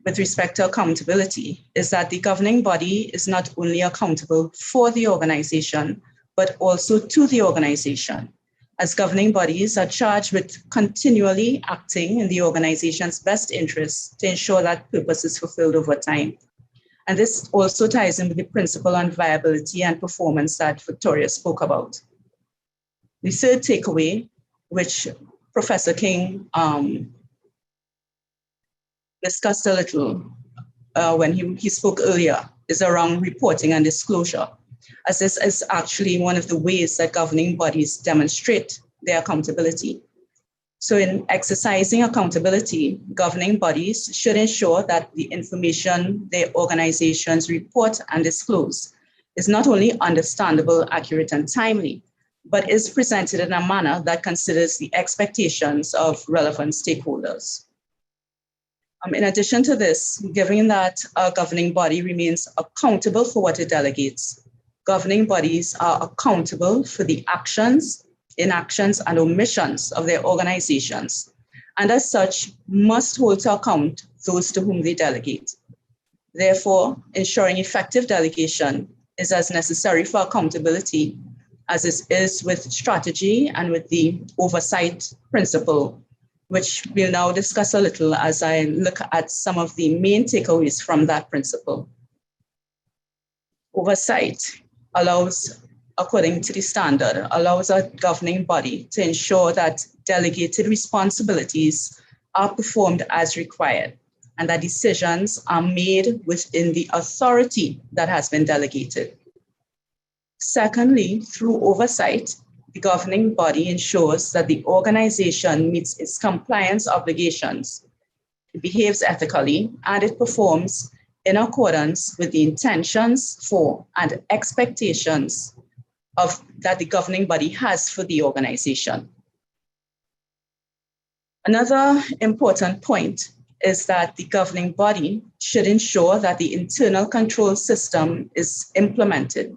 with respect to accountability is that the governing body is not only accountable for the organization, but also to the organization, as governing bodies are charged with continually acting in the organization's best interests to ensure that purpose is fulfilled over time. And this also ties in with the principle on viability and performance that Victoria spoke about. The third takeaway, which Professor King discussed a little when he spoke earlier, is around reporting and disclosure, as this is actually one of the ways that governing bodies demonstrate their accountability. So in exercising accountability, governing bodies should ensure that the information their organizations report and disclose is not only understandable, accurate, and timely, but is presented in a manner that considers the expectations of relevant stakeholders. In addition to this, given that a governing body remains accountable for what it delegates, governing bodies are accountable for the actions, inactions, and omissions of their organizations, and as such, must hold to account those to whom they delegate. Therefore, ensuring effective delegation is as necessary for accountability as it is with strategy and with the oversight principle, which we'll now discuss a little as I look at some of the main takeaways from that principle. Oversight allows, according to the standard, allows a governing body to ensure that delegated responsibilities are performed as required and that decisions are made within the authority that has been delegated. Secondly, through oversight, the governing body ensures that the organization meets its compliance obligations, it behaves ethically, and it performs in accordance with the intentions for and expectations of that the governing body has for the organization. Another important point is that the governing body should ensure that the internal control system is implemented.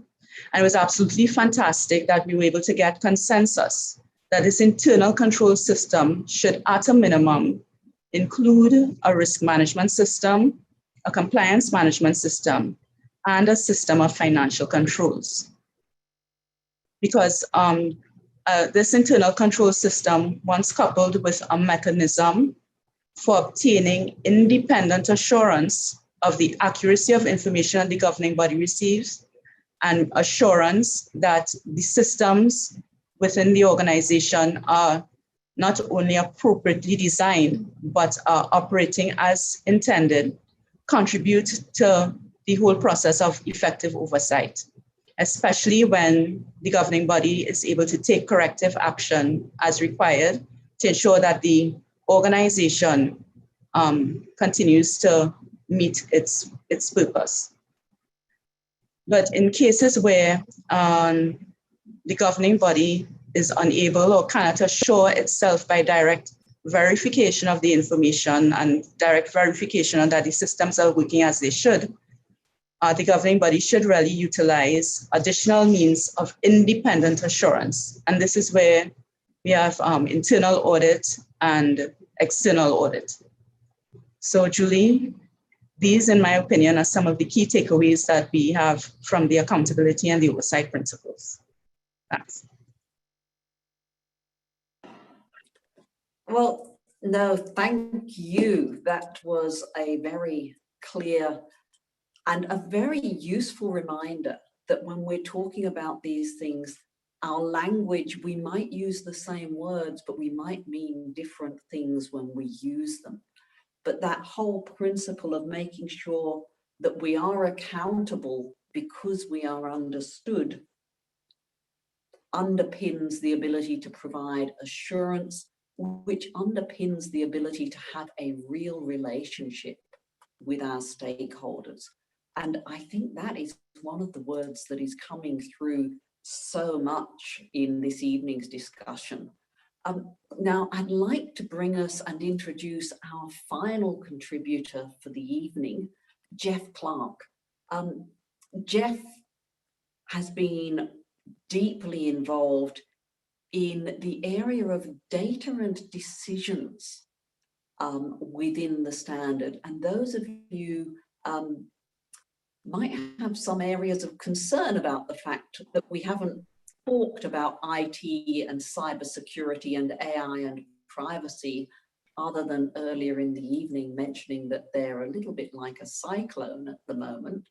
And it was absolutely fantastic that we were able to get consensus that this internal control system should, at a minimum, include a risk management system, a compliance management system, and a system of financial controls. Because this internal control system, once coupled with a mechanism for obtaining independent assurance of the accuracy of information the governing body receives, and assurance that the systems within the organization are not only appropriately designed, but are operating as intended, contribute to the whole process of effective oversight, especially when the governing body is able to take corrective action as required to ensure that the organization continues to meet its purpose. But in cases where the governing body is unable or cannot assure itself by direct verification of the information and direct verification that the systems are working as they should, the governing body should really utilize additional means of independent assurance. And this is where we have internal audit and external audit. So Julie, these, in my opinion, are some of the key takeaways that we have from the accountability and the oversight principles. Thanks. Well, no, thank you. That was a very clear and a very useful reminder that when we're talking about these things, our language, we might use the same words, but we might mean different things when we use them. But that whole principle of making sure that we are accountable because we are understood underpins the ability to provide assurance, which underpins the ability to have a real relationship with our stakeholders. And I think that is one of the words that is coming through so much in this evening's discussion. Now, I'd like to bring us and introduce our final contributor for the evening, Jeff Clark. Jeff has been deeply involved in the area of data and decisions within the standard. And those of you might have some areas of concern about the fact that we haven't talked about IT and cybersecurity and AI and privacy, other than earlier in the evening mentioning that they're a little bit like a cyclone at the moment.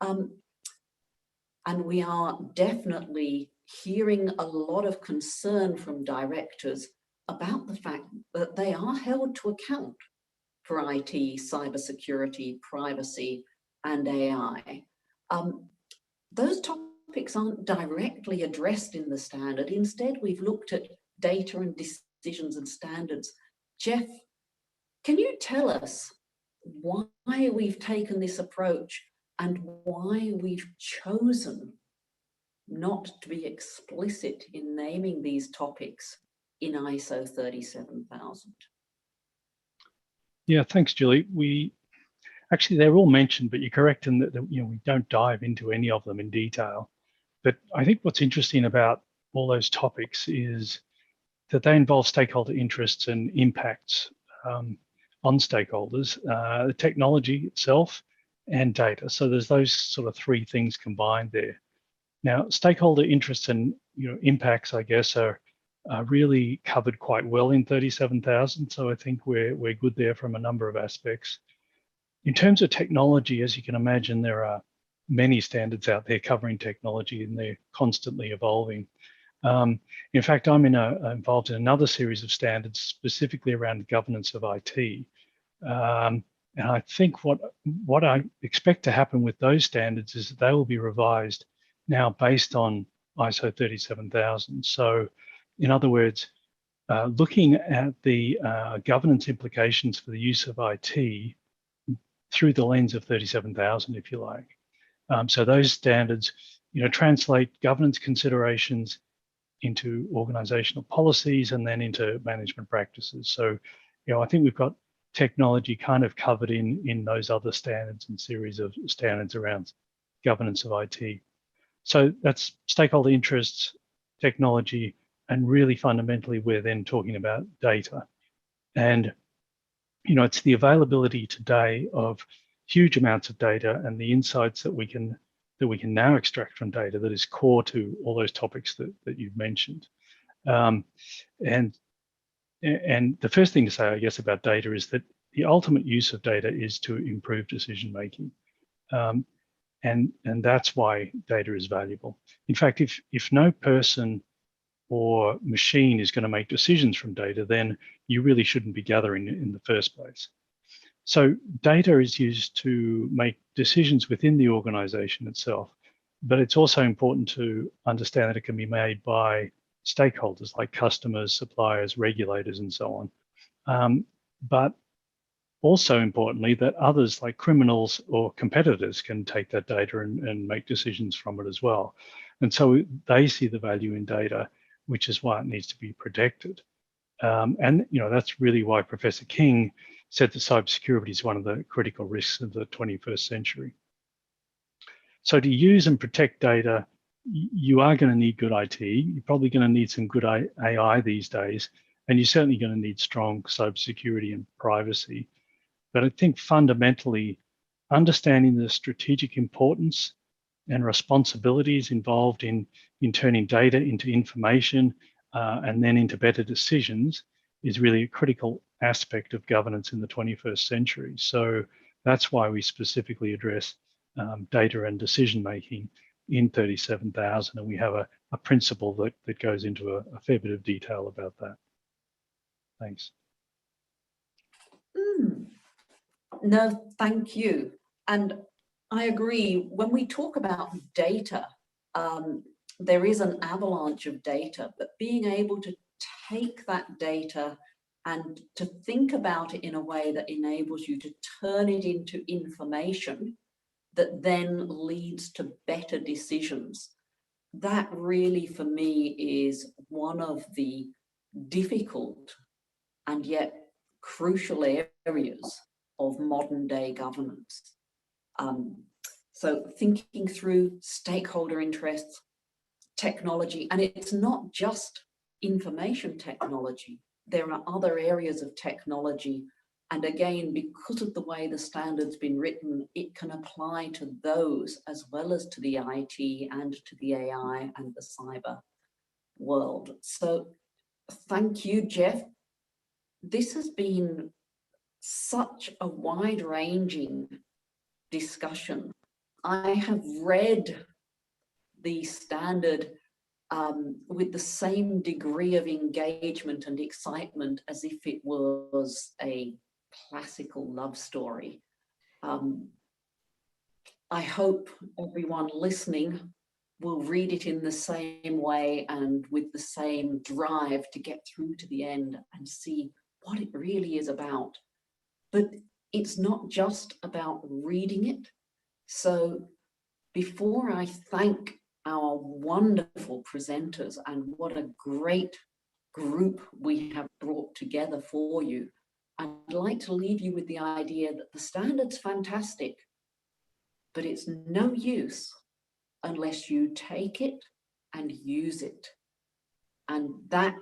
And we are definitely hearing a lot of concern from directors about the fact that they are held to account for IT, cybersecurity, privacy, and AI. Those topics aren't directly addressed in the standard. Instead, we've looked at data and decisions and standards. Jeff, can you tell us why we've taken this approach and why we've chosen not to be explicit in naming these topics in ISO 37000? Yeah, thanks, Julie. Actually, they're all mentioned, but you're correct in that we don't dive into any of them in detail. But I think what's interesting about all those topics is that they involve stakeholder interests and impacts on stakeholders, the technology itself, and data. So there's those sort of three things combined there. Now, stakeholder interests and impacts, I guess, are really covered quite well in 37000. So I think we're good there from a number of aspects. In terms of technology, as you can imagine, there are many standards out there covering technology, and they're constantly evolving. In fact, I'm involved in another series of standards specifically around governance of IT. And I think what I expect to happen with those standards is that they will be revised now based on ISO 37000. So in other words, looking at the governance implications for the use of IT through the lens of 37000, if you like. So those standards, translate governance considerations into organizational policies and then into management practices. So, I think we've got technology kind of covered in those other standards and series of standards around governance of IT. So that's stakeholder interests, technology, and really fundamentally, we're then talking about data. And, it's the availability today of huge amounts of data and the insights that we can now extract from data that is core to all those topics that you've mentioned. And the first thing to say, I guess, about data is that the ultimate use of data is to improve decision making. And that's why data is valuable. In fact, if no person or machine is going to make decisions from data, then you really shouldn't be gathering it in the first place. So data is used to make decisions within the organization itself, but it's also important to understand that it can be made by stakeholders like customers, suppliers, regulators, and so on. But also importantly, that others like criminals or competitors can take that data and make decisions from it as well. And so they see the value in data, which is why it needs to be protected. And that's really why Professor King said that cybersecurity is one of the critical risks of the 21st century. So to use and protect data, you are going to need good IT. You're probably going to need some good AI these days, and you're certainly going to need strong cybersecurity and privacy. But I think fundamentally, understanding the strategic importance and responsibilities involved in turning data into information and then into better decisions is really a critical aspect of governance in the 21st century. So that's why we specifically address data and decision making in 37000, and we have a principle that goes into a fair bit of detail about that. Thanks. No, thank you. And I agree, when we talk about data, there is an avalanche of data, but being able to take that data and to think about it in a way that enables you to turn it into information that then leads to better decisions. That really, for me, is one of the difficult and yet crucial areas of modern day governance. So thinking through stakeholder interests, technology, and it's not just information technology. There are other areas of technology. And again, because of the way the standard's been written, it can apply to those as well as to the IT and to the AI and the cyber world. So thank you, Jeff. This has been such a wide-ranging discussion. I have read the standard with the same degree of engagement and excitement as if it was a classical love story. I hope everyone listening will read it in the same way and with the same drive to get through to the end and see what it really is about. But it's not just about reading it. So before I thank our wonderful presenters and what a great group we have brought together for you, I'd like to leave you with the idea that the standard's fantastic, but it's no use unless you take it and use it. And that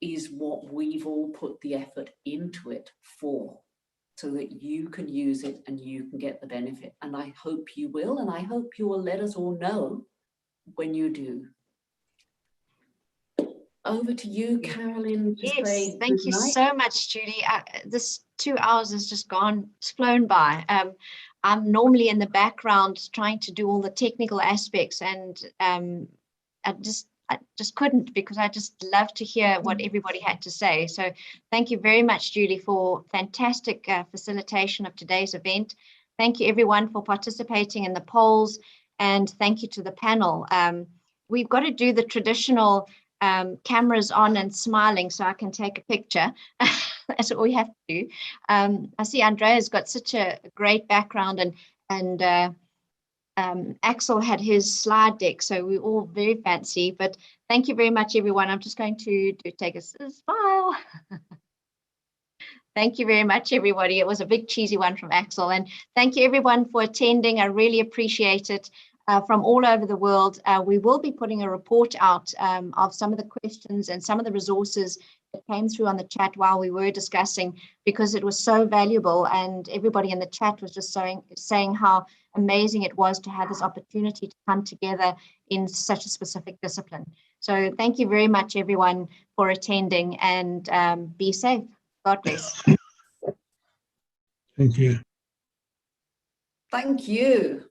is what we've all put the effort into it for, so that you can use it and you can get the benefit. And I hope you will, and I hope you will let us all know when you do. Over to you, Carolyn. Yes, thank you so much, Judy. This 2 hours has just flown by. I'm normally in the background trying to do all the technical aspects, and I just I just couldn't, because I just love to hear what everybody had to say. So thank you very much, Julie, for fantastic facilitation of today's event. Thank you everyone for participating in the polls, and thank you to the panel. We've got to do the traditional cameras on and smiling so I can take a picture. That's what we have to do. I see Andrea's got such a great background, and Axel had his slide deck, so we're all very fancy. But thank you very much, everyone. I'm just going to take a smile. Thank you very much, everybody. It was a big cheesy one from Axel. And thank you, everyone, for attending. I really appreciate it. From all over the world, we will be putting a report out of some of the questions and some of the resources that came through on the chat while we were discussing, because it was so valuable, and everybody in the chat was just saying how amazing it was to have this opportunity to come together in such a specific discipline. So thank you very much, everyone, for attending, and be safe. God bless. Thank you. Thank you.